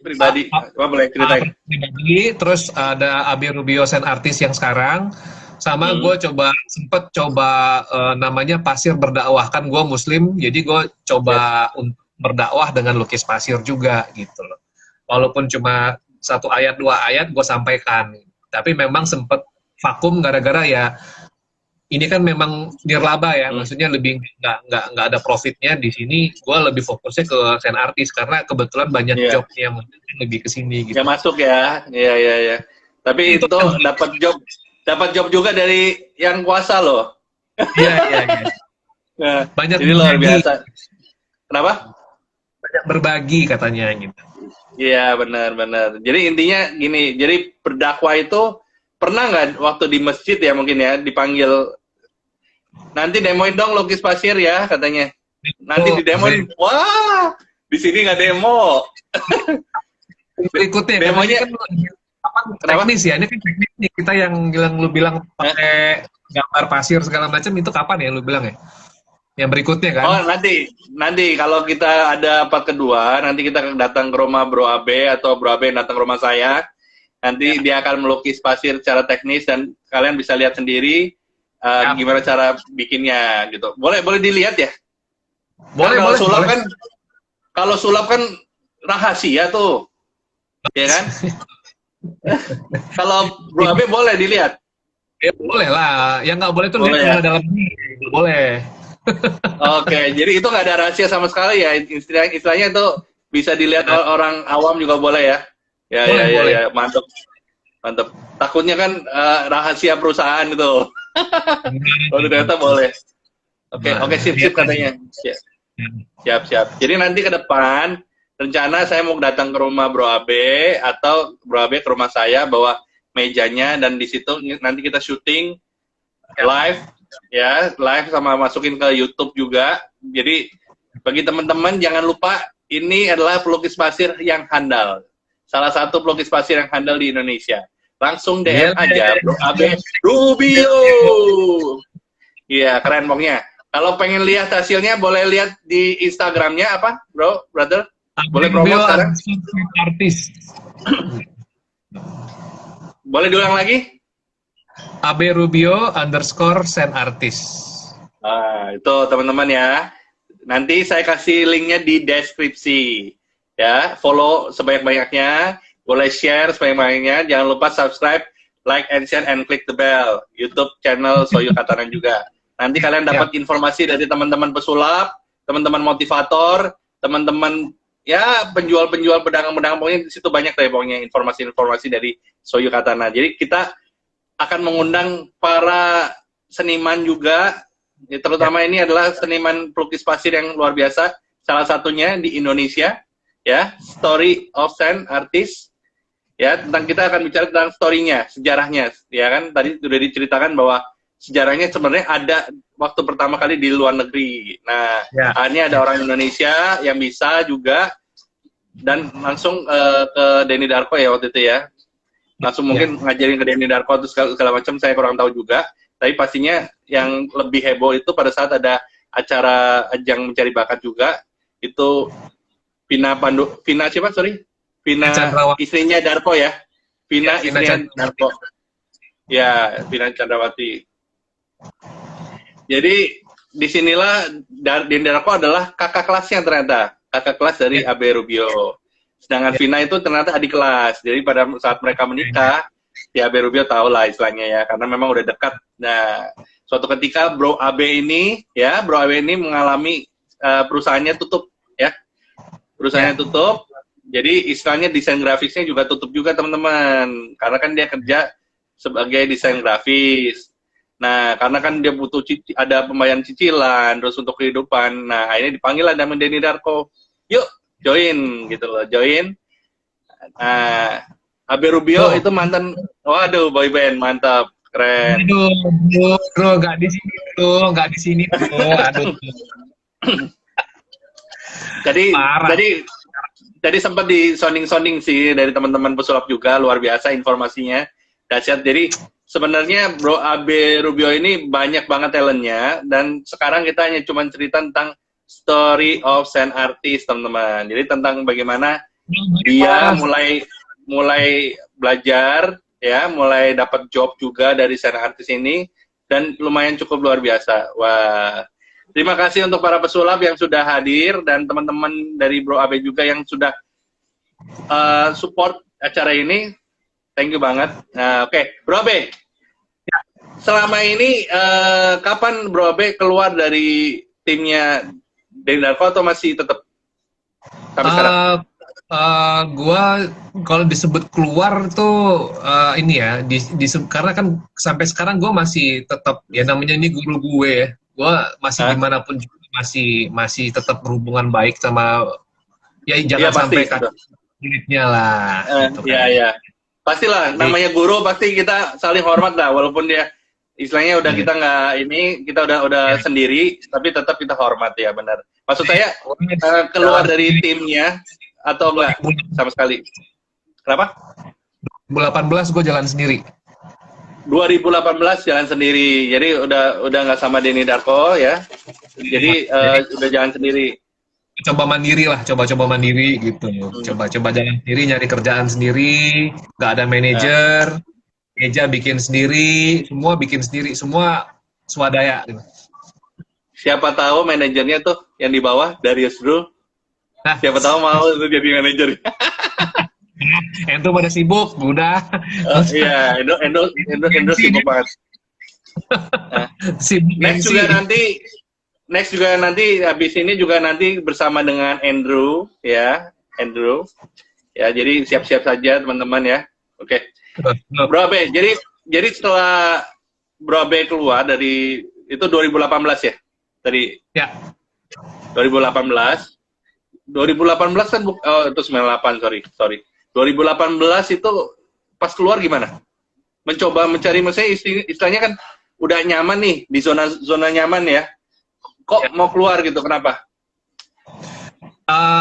pribadi. Coba boleh ceritain. pribadi, terus ada Abi Rubio Sen artis yang sekarang, sama Hmm, gue sempet coba namanya pasir berdakwah, kan gue muslim, jadi gue yes. coba untuk berdakwah dengan lukis pasir juga gitu loh. Walaupun cuma satu ayat dua ayat gue sampaikan, tapi memang sempet vakum gara-gara ya ini kan memang nirlaba ya, maksudnya lebih nggak ada profitnya di sini. Gue lebih fokusnya ke sen artis karena kebetulan banyak Iya. jobnya mungkin lebih ke sini Ya gitu. masuk ya. Iya, iya, iya. Tapi Itu itu yang dapat job juga dari yang kuasa loh. iya iya iya. Nah, Banyak jadi luar berbagi, biasa. Kenapa? banyak berbagi katanya gitu. Iya, benar-benar. Jadi intinya gini, jadi berdakwah itu pernah nggak waktu di masjid ya mungkin ya dipanggil, nanti demoin dong lukis pasir ya katanya. Nanti Oh, didemoin, wah di sini nggak demo. berikutnya karena ini Demonya kan apa, kenapa? teknis ya, ini kan teknis nih kita yang bilang lu bilang Eh? pakai gambar pasir segala macam itu kapan ya lu bilang ya? Yang berikutnya kan? Oh nanti kalau kita ada part kedua, nanti kita datang ke rumah Bro Abe atau Bro Abe datang ke rumah saya. Nanti dia akan melukis pasir secara teknis dan kalian bisa lihat sendiri Ya, gimana cara bikinnya gitu. Boleh boleh dilihat ya. Kan boleh boleh boleh. kalau sulap kan rahasia tuh, ya kan? Kalau Bro Abe boleh dilihat. Ya boleh lah, yang nggak boleh tuh lihat Boleh ya. yang dalam ini, nggak boleh. Oke, jadi itu nggak ada rahasia sama sekali ya. Istilahnya itu bisa dilihat Nah, orang awam juga boleh ya. Ya ya boleh ya boleh. ya, mantap. Mantap. Takutnya kan rahasia perusahaan gitu. Oh, ternyata boleh. Oke, oke, Nah, sip, lihat sip aja. katanya. Siap, siap. Jadi nanti ke depan, rencana saya mau datang ke rumah Bro Abe, atau Bro Abe ke rumah saya, bawa mejanya, dan di situ nanti kita syuting live, ya, live sama masukin ke YouTube juga. Jadi, bagi teman-teman, jangan lupa, ini adalah pelukis pasir yang handal. Salah satu pelukis pasir yang handal di Indonesia. Langsung DM aja, Bro Abe Rubio. Iya, keren pokoknya. Kalau pengen lihat hasilnya, boleh lihat di Instagramnya apa, bro, brother? Boleh Rubio promote sekarang? artis. Boleh diulang lagi? AB Rubio underscore sen artis. Nah, itu teman-teman ya. Nanti saya kasih linknya di deskripsi. Ya, follow sebanyak-banyaknya, boleh share sebanyak-banyaknya, jangan lupa subscribe, like and share and click the bell. YouTube channel Soyu Katanan juga. Nanti kalian Ya, dapat informasi dari teman-teman pesulap, teman-teman motivator, teman-teman ya penjual-penjual pedagang-pedagang, pokoknya di situ banyak deh pokoknya informasi-informasi dari Soyu Katana. Jadi kita akan mengundang para seniman juga, ya, ya, terutama ini adalah seniman pelukis pasir yang luar biasa, salah satunya di Indonesia, ya, Story of Sand Artist, ya, tentang kita akan bicara tentang story-nya, sejarahnya, ya kan, tadi sudah diceritakan bahwa sejarahnya sebenarnya ada waktu pertama kali di luar negeri. Nah, ya, akhirnya ada orang Indonesia yang bisa juga, dan langsung ke Denny Darko ya waktu itu ya, langsung ya. mungkin ngajarin ke Denny Darko atau segala macam, saya kurang tahu juga, tapi pastinya yang lebih heboh itu pada saat ada acara ajang mencari bakat juga, itu Vina siapa, sorry, Vina Chandrawati. istrinya Darko ya, Ya, Vina Vina istrinya Chandrawati. Darko ya, Vina Chandrawati. Jadi disinilah Denny Darko adalah kakak kelasnya, ternyata kakak kelas dari Ya, Abe Rubio. Sedangkan ya, Vina itu ternyata adik kelas. Jadi pada saat mereka menikah, si Abe Rubio tahu lah istilahnya ya, karena memang udah dekat. Nah, suatu ketika Bro Abe ini, ya, Bro Abe ini mengalami perusahaannya tutup, ya, perusahaannya ya, tutup. Jadi istilahnya desain grafisnya juga tutup juga teman-teman, karena kan dia kerja sebagai desain grafis. Nah, karena kan dia butuh ada pembayaran cicilan, terus untuk kehidupan. Nah, akhirnya dipanggil lah sama Denny Darko. Yuk, join gitu loh, join. Nah, Abe Rubio tuh. itu mantan, waduh, boy band, mantap, keren. Aduh, bro, bro, nggak di sini, bro, nggak di sini, bro. Aduh, Jadi, parah. jadi, jadi sempat di sounding-sounding sih dari teman-teman pesulap juga, luar biasa informasinya, dahsyat. Jadi sebenarnya Bro Abe Rubio ini banyak banget talentnya, dan sekarang kita hanya cuma cerita tentang story of an artist, teman-teman. Jadi tentang bagaimana dia Parah. mulai mulai belajar, ya, mulai dapat job juga dari senior artis ini, dan lumayan cukup luar biasa. Wah, terima kasih untuk para pesulap yang sudah hadir, dan teman-teman dari Bro Abe juga yang sudah support acara ini. Thank you banget. Nah, oke, Bro Abe, selama ini kapan Bro Abe keluar dari timnya Denny Darko atau masih tetap sampai sekarang? Gua kalau disebut keluar tuh ini ya, karena kan sampai sekarang gue masih tetap ya namanya ini guru gue ya, gue masih Hah? gimana pun juga masih tetap berhubungan baik sama ya Iya jangan pasti. sampai Betul. muridnya lah gitu Iya kan. iya. Pastilah Jadi namanya guru pasti kita saling hormat lah walaupun dia istilahnya udah ya, kita nggak ini kita udah ya, sendiri tapi tetap kita hormat ya benar. Maksud saya pokoknya keluar jalan dari sendiri timnya atau enggak 2018 sama sekali. Kenapa? 2018 gue jalan sendiri. 2018 jalan sendiri. Jadi udah nggak sama Denny Darko ya. Jadi Jadi udah jalan sendiri. coba mandiri lah, coba-coba mandiri gitu. Hmm. Coba-coba jalan sendiri, nyari kerjaan sendiri, nggak ada Nah, manajer, meja bikin sendiri, semua bikin sendiri, semua swadaya. Gitu. siapa tahu manajernya tuh yang di bawah Darius Rule. Nah, Siapa tahu mau tuh jadi manajer. itu pada sibuk, udah. Iya, Endo sibuk banget. Nah, Sibuk next MC. juga nanti habis ini juga nanti bersama dengan Andrew ya, Andrew. Ya, jadi siap-siap saja teman-teman ya. Oke. Bro Abe, jadi setelah Bro Abe keluar dari itu 2018 ya? Tadi Ya, 2018. 2018 kan oh itu 98, sorry. 2018 itu pas keluar gimana? Mencoba mencari maksudnya istilahnya kan udah nyaman nih di zona nyaman ya. Kok mau keluar gitu? Kenapa?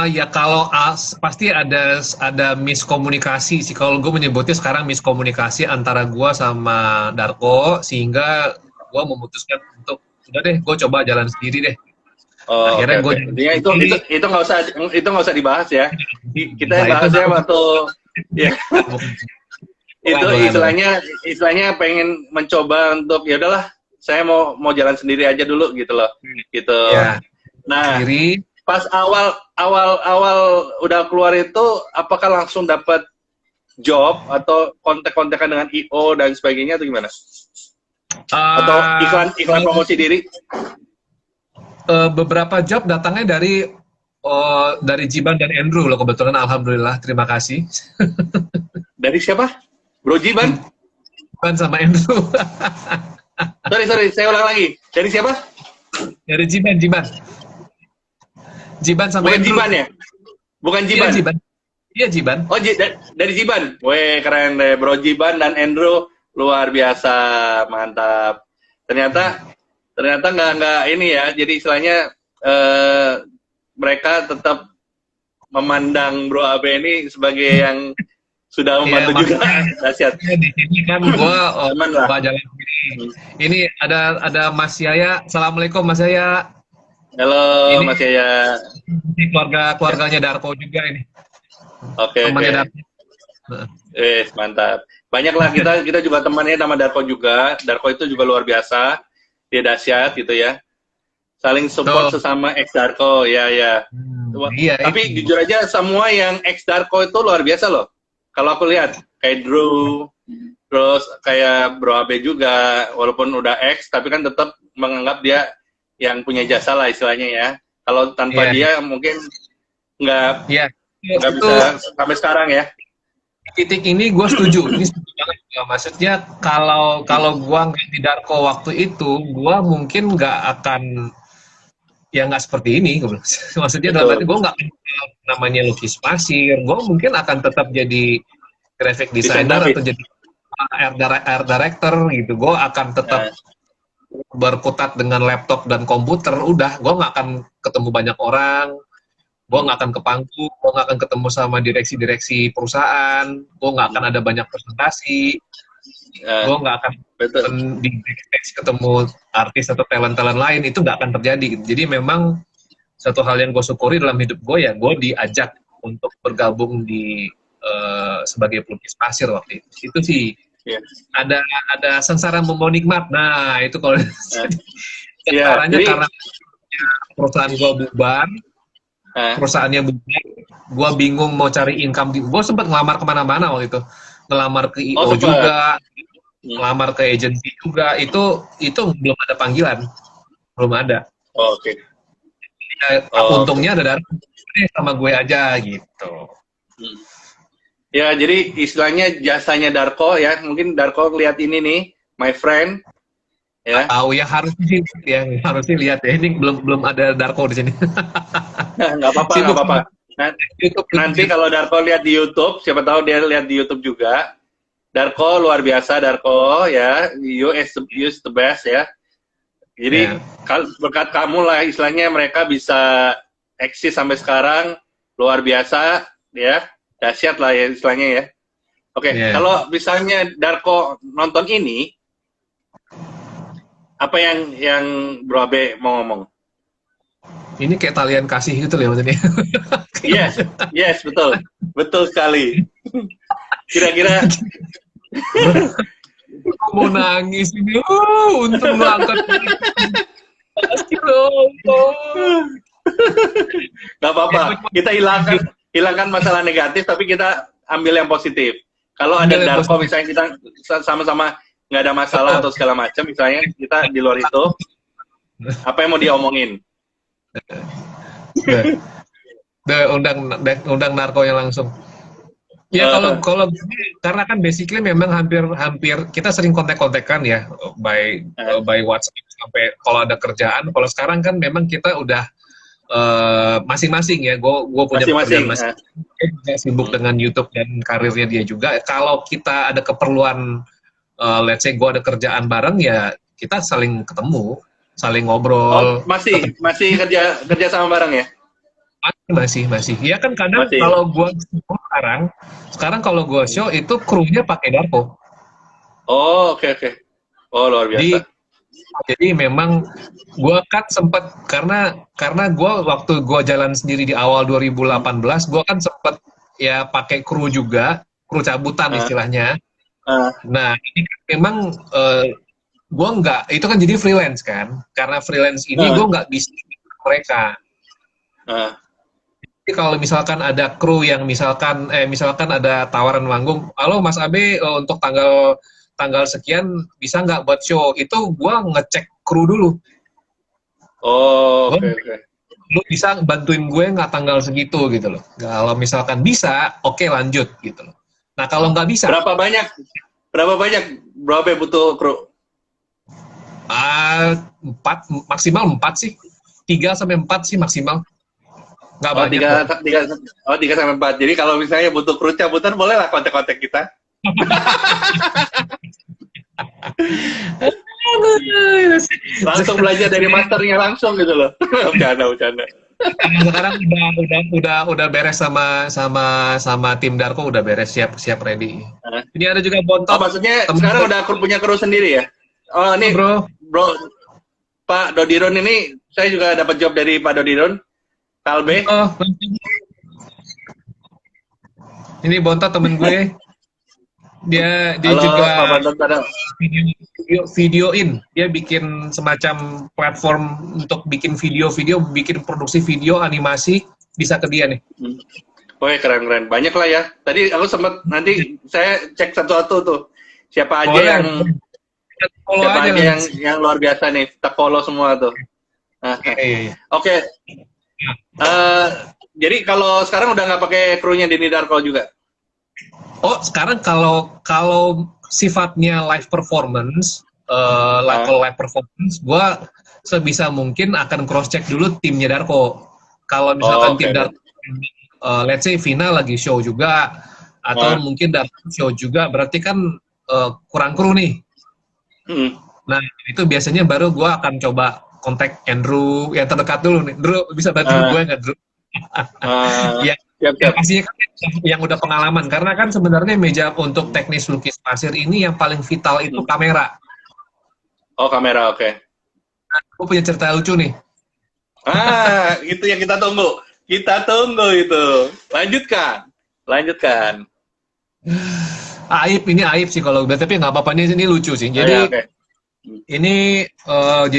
ya kalau pasti ada miskomunikasi sih. Kalau gue menyebutnya sekarang miskomunikasi antara gue sama Darko, sehingga gue memutuskan untuk udah deh, gue coba jalan sendiri deh. Oh, oke Akhirnya gue oke. jalan Intinya sendiri. itu nggak usah dibahas ya. Kita Nah, yang itu bahasnya waktu ya itu bukan. istilahnya pengen mencoba untuk ya udahlah saya mau jalan sendiri aja dulu gitu loh gitu. Ya, Nah, sendiri. pas awal udah keluar itu apakah langsung dapat job atau kontak-kontakan dengan IO dan sebagainya atau gimana? Atau Uh, iklan promosi diri? beberapa job datangnya dari Jiban dan Andrew loh, kebetulan alhamdulillah, terima kasih. Dari siapa? Bro Jiban? Jiban sama Andrew. Sorry, saya ulang lagi. Dari siapa? Dari Jiban sama Bukan Andrew. Jiban ya? Bukan Iya Jiban? Jiban. Iya Jiban. Oh, dari Jiban. Weh, keren deh. Bro Jiban dan Andrew luar biasa, mantap. Ternyata nggak ini ya. Jadi istilahnya mereka tetap memandang Bro Abe ini sebagai yang sudah Iya, membantu juga. Dahsyat. di sini kan gue Teman lah. jalan sendiri. Ini ada Mas Yaya. Assalamualaikum Mas Yaya. Halo, Ini Mas Yaya. keluarganya Darko juga ini. Oke. Temannya Darko. Mantap. Banyak lah kita juga temannya nama Darko juga. Darko itu juga luar biasa. Dia dahsyat gitu ya. Saling support Tuh. sesama ex Darko, ya. Iya, Tapi itu. jujur aja semua yang ex Darko itu luar biasa loh. Kalau aku lihat kayak Drew, terus kayak Bro Abe juga, walaupun udah ex tapi kan tetap menganggap dia yang punya jasa lah istilahnya ya. Kalau tanpa Iya. dia mungkin nggak Iya. nggak Itu bisa sampai sekarang ya. titik ini gue setuju. Ini setuju banget. Ya, maksudnya kalau gue nggak di Darko waktu itu, gue mungkin nggak akan ya nggak seperti ini. Maksudnya dalam arti Betul. gue nggak kenal namanya lukis pasir. Gue mungkin akan tetap jadi graphic designer David. atau jadi art director gitu. Gue akan tetap berkutat dengan laptop dan komputer. Udah, gue nggak akan ketemu banyak orang. Gue nggak akan ke panggung, gue nggak akan ketemu sama direksi-direksi perusahaan, gue nggak akan ada banyak presentasi, gue nggak akan di backstage ketemu artis atau talent-talent lain, itu nggak akan terjadi. Jadi memang satu hal yang gue syukuri dalam hidup gue ya, gue diajak untuk bergabung sebagai pelukis pasir waktu itu. Itu sih ada sengsara membawa nikmat. Nah itu kalau caranya karena perusahaan gue bubar. Perusahaannya bubar, gue bingung mau cari income. Gue sempat ngelamar kemana-mana waktu itu, ngelamar ke IO juga, ngelamar ke agensi juga, itu belum ada panggilan, belum ada. Oh, oke. Ya, Oh, oke. untungnya ada Darko sama gue aja gitu. Hmm. Ya, jadi istilahnya jasanya Darko ya. Mungkin Darko lihat ini nih, my friend, Nggak ya. tahu ya, harusnya lihat ya. Ini belum belum ada Darko di sini. Nggak apa-apa, nggak Sibuk apa-apa. sama Nah, YouTube nanti YouTube. kalau Darko lihat di YouTube, siapa tahu dia lihat di YouTube juga. Darko luar biasa, Darko ya. You is the best ya. Jadi Ya, berkat kamu lah istilahnya mereka bisa eksis sampai sekarang, luar biasa ya. Dahsyat lah ya istilahnya ya. Oke, ya. kalau misalnya Darko nonton ini, apa yang Bro Abe mau ngomong? Ini kayak talian kasih gitu loh maksudnya. Yes, yes, betul. Betul sekali. Kira-kira Aku mau nangis ini. Untung lu angkat. Astagfirullah. nggak apa-apa. Kita hilangkan masalah negatif, tapi kita ambil yang positif. Kalau ada Ambil yang Darko, positif. misalnya kita sama-sama nggak ada masalah atau segala macam, misalnya kita di luar itu, apa yang mau diomongin? Undang narkonya langsung. Ya Eh, kalau karena kan basically memang hampir kita sering kontak-kontakan ya by WhatsApp sampai kalau ada kerjaan. Kalau sekarang kan memang kita udah masing-masing ya. Gue punya pekerjaan masing-masing. masing. Dia juga sibuk Hmm. dengan YouTube dan karirnya dia juga. Kalau kita ada keperluan, let's say gue ada kerjaan bareng ya kita saling ketemu, saling Oh, ngobrol. masih kerja sama bareng ya? Masih. Ya kan kadang Masih. kalau gue sekarang kalau gue show itu krunya pakai Darko. Oh, oke oke. Oh, luar Jadi biasa. jadi memang gue kan sempat karena gue waktu gue jalan sendiri di awal Hmm. 2018 gue kan sempat ya pakai kru juga, kru cabutan Ah, istilahnya. ah, Nah ini kan memang gue nggak itu kan jadi freelance kan, karena freelance ini gue ah, nggak bisa mereka. ah. Jadi kalau misalkan ada kru yang misalkan ada tawaran manggung, halo Mas Abe, untuk tanggal tanggal sekian bisa nggak buat show? Itu gua ngecek kru dulu. Oh, Gua, oke oke. lu bisa bantuin gue nggak tanggal segitu gitu loh. Kalau misalkan bisa, oke lanjut gitu loh. Nah kalau nggak bisa, Berapa banyak? Berapa banyak Bro Abe butuh kru? empat maksimal empat sih, 3 sampai 4 sih maksimal. Nggak Oh, banyak kok. tiga sampai empat. Jadi kalau misalnya butuh kru cabutan, boleh lah kontak-kontak kita. Langsung belajar dari masternya langsung gitu loh. Bercanda, bercanda. Sekarang udah beres sama tim Darko, udah beres, siap ready. Nah. Ini ada juga Oh, Bontot, maksudnya temen sekarang gue. udah punya kru sendiri ya? Oh, Oh, ini bro. Bro, Pak Dodiron ini, saya juga dapat job dari Pak Dodiron, Kalbe. Oh, ini Bontot temen gue. Dia Halo, Pak juga Bantot. videoin. Dia bikin semacam platform untuk bikin video-video, bikin produksi video animasi, bisa ke dia nih. Oke, keren-keren. Banyak lah ya. Tadi aku sempat, nanti saya cek satu-satu tuh. Siapa aja Boleh. yang Follow siapa aja aja nanti. yang luar biasa nih. Kita follow semua tuh. Nah, Iya. oke. Eh, jadi kalau sekarang udah nggak pakai krunya Denny Darko juga? Oh, sekarang kalau sifatnya live performance, Ah, kalau live performance, gue sebisa mungkin akan cross check dulu timnya Darko. Kalau oh, misalkan oke, tim oke. Darko, let's say Vina lagi show juga, atau Ah, mungkin Darko show juga, berarti kan kurang kru nih. hmm. Nah, itu biasanya baru gue akan coba kontak Andrew yang terdekat dulu nih. Drew, bisa bantuin gue Ah, nggak, Drew? ah, Ya, siap, yang siap. pastinya kan yang udah pengalaman, karena kan sebenarnya meja untuk teknis lukis pasir ini yang paling vital itu Hmm. kamera. Oh, kamera, oke. Gue punya cerita lucu nih. Ah, itu yang kita tunggu. Kita tunggu itu. Lanjutkan. Lanjutkan. Ini aib sih kalau gue, tapi nggak apa-apa, ini lucu sih. Oh ya, Jadi oke. ini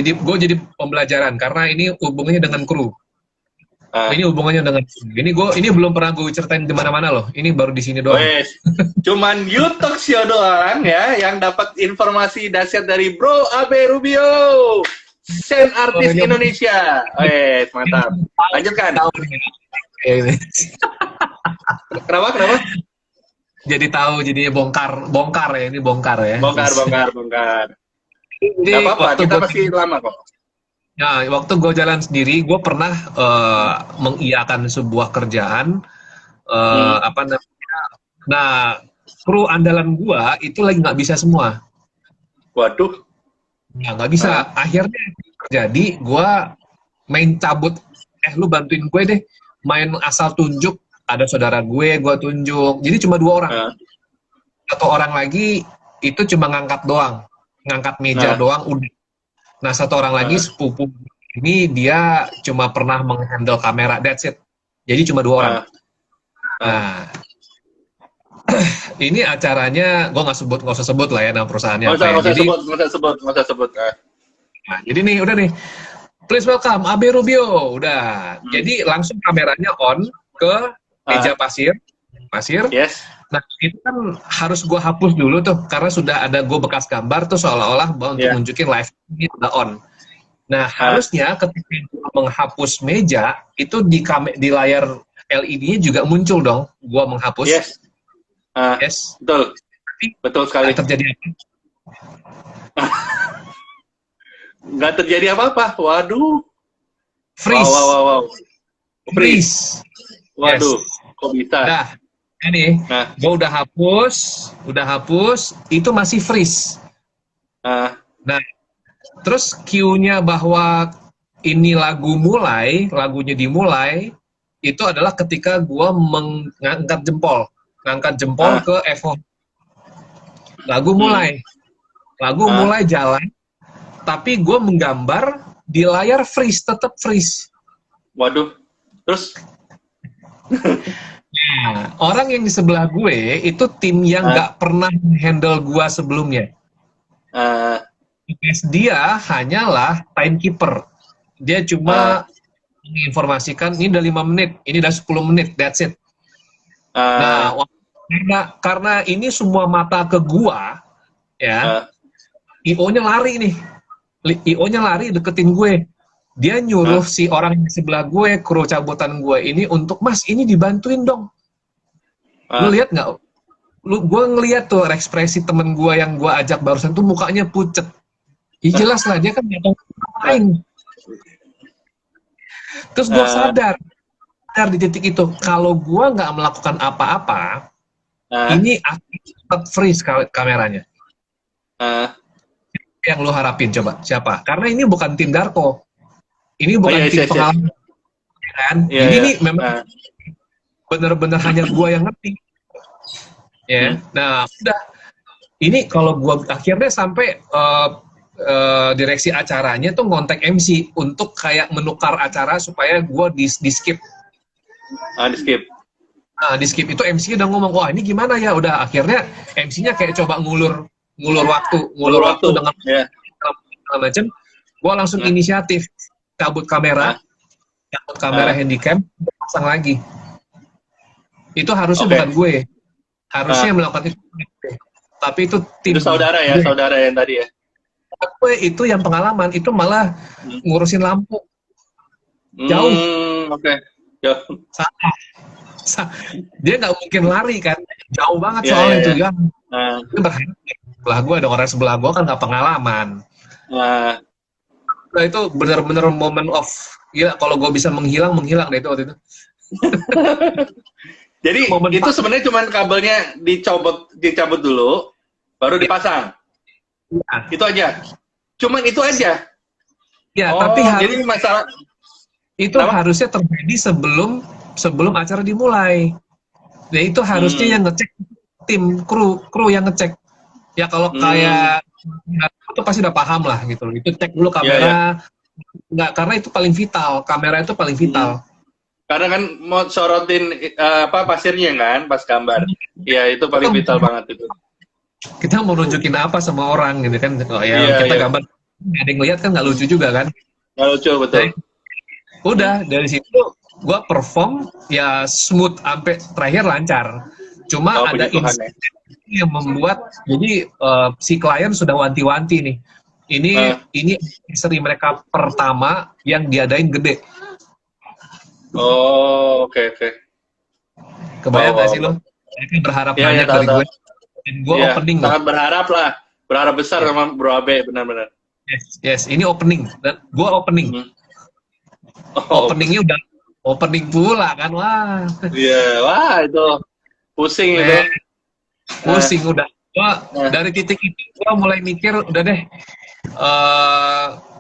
gue jadi pembelajaran karena ini hubungannya dengan kru. Ini hubungannya dengan ini belum pernah gue ceritain di mana-mana loh. Ini baru di sini doang. Wes, cuman YouTube Show doang ya yang dapat informasi dahsyat dari Bro Abe Rubio, Sen artis Indonesia. Wes, mantap. Lanjutkan. Tahu nih. Ini. Kenapa? Jadi tahu, jadi bongkar ya, ini bongkar ya. Bongkar. Jadi Gak apa-apa, kita masih lama kok. Nah, waktu gue jalan sendiri, gue pernah mengiyakan sebuah kerjaan, apa namanya? Nah, kru andalan gue itu lagi nggak bisa semua. Waduh. Nah, nggak bisa. Akhirnya terjadi, gue main cabut. Lu bantuin gue deh, main asal tunjuk. Ada saudara gue tunjuk. Jadi cuma 2 orang. Satu orang lagi itu cuma ngangkat doang, ngangkat meja doang, udah. Nah, satu orang lagi sepupu ini dia cuma pernah menghandle kamera, that's it. Jadi cuma 2 orang. Nah, ini acaranya gue nggak usah sebut lah ya nama perusahaannya. Nggak usah sebut. Nah, jadi nih udah nih, please welcome Abe Rubio, udah. Jadi langsung kameranya on ke meja pasir. Yes. Nah, itu kan harus gue hapus dulu tuh, karena sudah ada gue bekas gambar tuh seolah-olah untuk nunjukin live ini udah on. Nah, harusnya ketika gue menghapus meja, itu di layar LED-nya juga muncul dong, gue menghapus. Yes. Yes. Betul sekali. Nggak terjadi apa? Nggak terjadi apa-apa, waduh. Freeze. Wow. Freeze. Waduh, kok bisa? Nah, ini, gue udah hapus, itu masih freeze. Nah, terus cue-nya bahwa ini lagunya dimulai, itu adalah ketika gue ngangkat jempol ke Evo. Lagu mulai jalan, tapi gue menggambar di layar freeze, tetap freeze. Waduh, terus? Nah, orang yang di sebelah gue itu tim yang nggak pernah handle gue sebelumnya. Dia hanyalah timekeeper. Dia cuma menginformasikan ini udah 5 menit, ini udah 10 menit, that's it. Nah, karena ini semua mata ke gua, ya, IO-nya lari nih. IO-nya lari deketin gue. Dia nyuruh si orang di sebelah gue, kru cabutan gue ini untuk, Mas, ini dibantuin dong. Lu lihat nggak? Gue ngeliat tuh ekspresi temen gue yang gue ajak barusan tuh mukanya pucet. Ya jelas lah, dia kan nggak tahu ngapain. Terus gue sadar di titik itu, kalau gue nggak melakukan apa-apa, ini akan tetap freeze kameranya. Yang lo harapin coba siapa? Karena ini bukan tim Darko. Ini bukan tim pengalaman, kan? Jadi ini memang bener-bener hanya gua yang ngerti, ya. Nah, udah. Ini kalau gua akhirnya sampai direksi acaranya tuh ngontak MC untuk kayak menukar acara supaya gua di skip. Di skip. Nah, di skip itu MC udah ngomong, wah ini gimana ya? Udah akhirnya MC-nya kayak coba ngulur waktu dengan segala macam. Gua langsung inisiatif. Cabut kamera handycam, pasang lagi. Itu harusnya bukan gue, harusnya melakukan itu. Tapi itu tim. Itu saudara yang tadi ya. Gue itu yang pengalaman, itu malah ngurusin lampu. Jauh. Jauh. Dia nggak mungkin lari kan, jauh banget soalnya itu ya. Itu berharap sebelah gue, ada orang sebelah gue kan nggak pengalaman. Nah, itu benar-benar moment of gila, kalau gue bisa menghilang deh itu waktu itu. Jadi itu sebenarnya cuma kabelnya dicabut dulu, baru dipasang. Itu aja. Cuman itu aja. Ya, tapi jadi masalah itu harusnya terjadi sebelum acara dimulai. Ya itu harusnya yang ngecek tim kru yang ngecek. Ya kalau kayak itu pasti udah paham lah gitu. Itu cek dulu kamera. Nggak, karena itu paling vital. Kamera itu paling vital. Karena kan mau sorotin pasirnya kan pas gambar. Ya itu paling vital banget itu. Kita mau nunjukin apa sama orang gitu kan. Kita gambar nggak ada yang lihat kan nggak lucu juga kan. Nggak lucu, betul. Udah dari situ gue perform ya smooth sampai terakhir lancar. Cuma Oh, ada puji Tuhan ya. yang membuat jadi si klien sudah wanti-wanti nih. Ini seri mereka pertama yang diadain gede. Oh, oke. Kebayang nggak sih Wow. lo? Mereka berharap Iya, banyak tahu, dari tahu. gue. Dan gue Iya, opening loh. sangat berharap lah. Berharap besar Iya. sama Bro Abe, benar-benar. Yes, ini opening. Dan gue opening. Hmm. Oh, Openingnya udah opening pula kan, wah. iya, wah itu pusing itu. Men, pusing udah. Gua Nah, dari titik itu gua mulai mikir udah deh.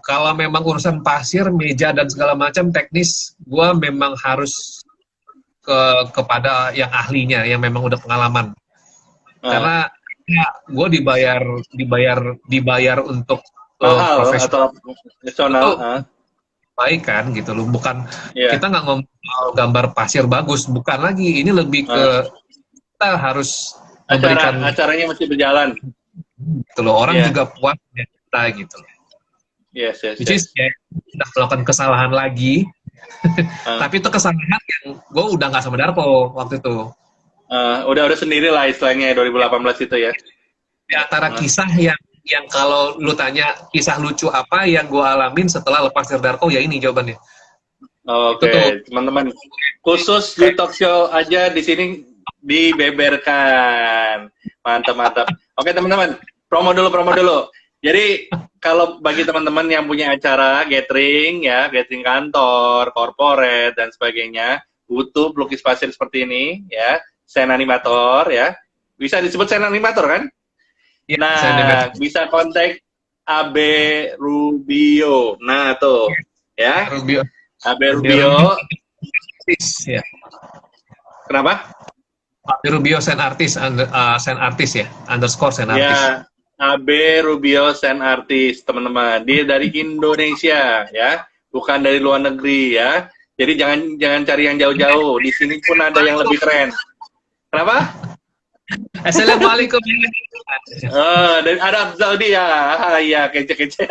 Kalau memang urusan pasir, meja dan segala macam teknis, gua memang harus kepada yang ahlinya, yang memang udah pengalaman. Karena ya, gue dibayar untuk mahal profesional atau profesional. itu baik kan gitu loh. Bukan Iya. kita nggak ngomong soal gambar pasir bagus, bukan lagi. Ini lebih ke kita harus memberikan Acaranya masih berjalan. gitu loh. Orang Iya. juga puas dengan kita gitu loh. Yes. Which is ya, udah melakukan kesalahan lagi. Tapi itu kesalahan yang gue udah nggak sama Darko waktu itu. Udah sendiri lah istilahnya 2018 itu ya. Di antara kisah yang kalau lu tanya kisah lucu apa yang gue alamin setelah lepas dari Darko, ya ini jawabannya. Oke, teman-teman. Khusus di talk show aja di sini dibeberkan. Mantap. Oke, teman-teman. Promo dulu. Jadi, kalau bagi teman-teman yang punya acara gathering ya, gathering kantor, corporate dan sebagainya, butuh pelukis pasir seperti ini ya, sen animator ya. Bisa disebut sen animator kan? Ya, Nah, bisa kontak AB Rubio. Nah, tuh ya. Rubio. AB Rubio. Ya. Kenapa? Rubio Sen Artis ya, underscore Sen Artis. Ya, AB Rubio Sen Artis, teman-teman. Dia dari Indonesia, ya, bukan dari luar negeri, ya. Jadi jangan cari yang jauh-jauh. Di sini pun ada yang lebih keren. Kenapa? Assalamualaikum. Dari Arab Saudi ya. Iya, kece-kece.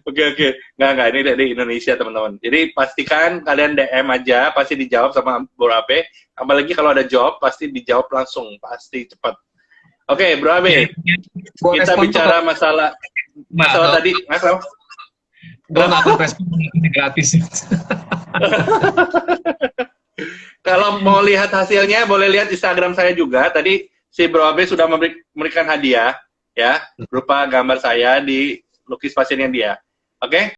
Oke. Nggak. Ini dari Indonesia, teman-teman. Jadi pastikan kalian DM aja, pasti dijawab sama Bro Abe. Apalagi kalau ada job, pasti dijawab langsung. Pasti cepat. Oke, Bro Abe. Kita bicara masalah tadi. Gue nggak akan respon, ini gratis. Kalau mau lihat hasilnya, boleh lihat Instagram saya juga. Tadi si Bro Abe sudah memberikan hadiah, ya, berupa gambar saya di lukis pasirnya dia. Oke?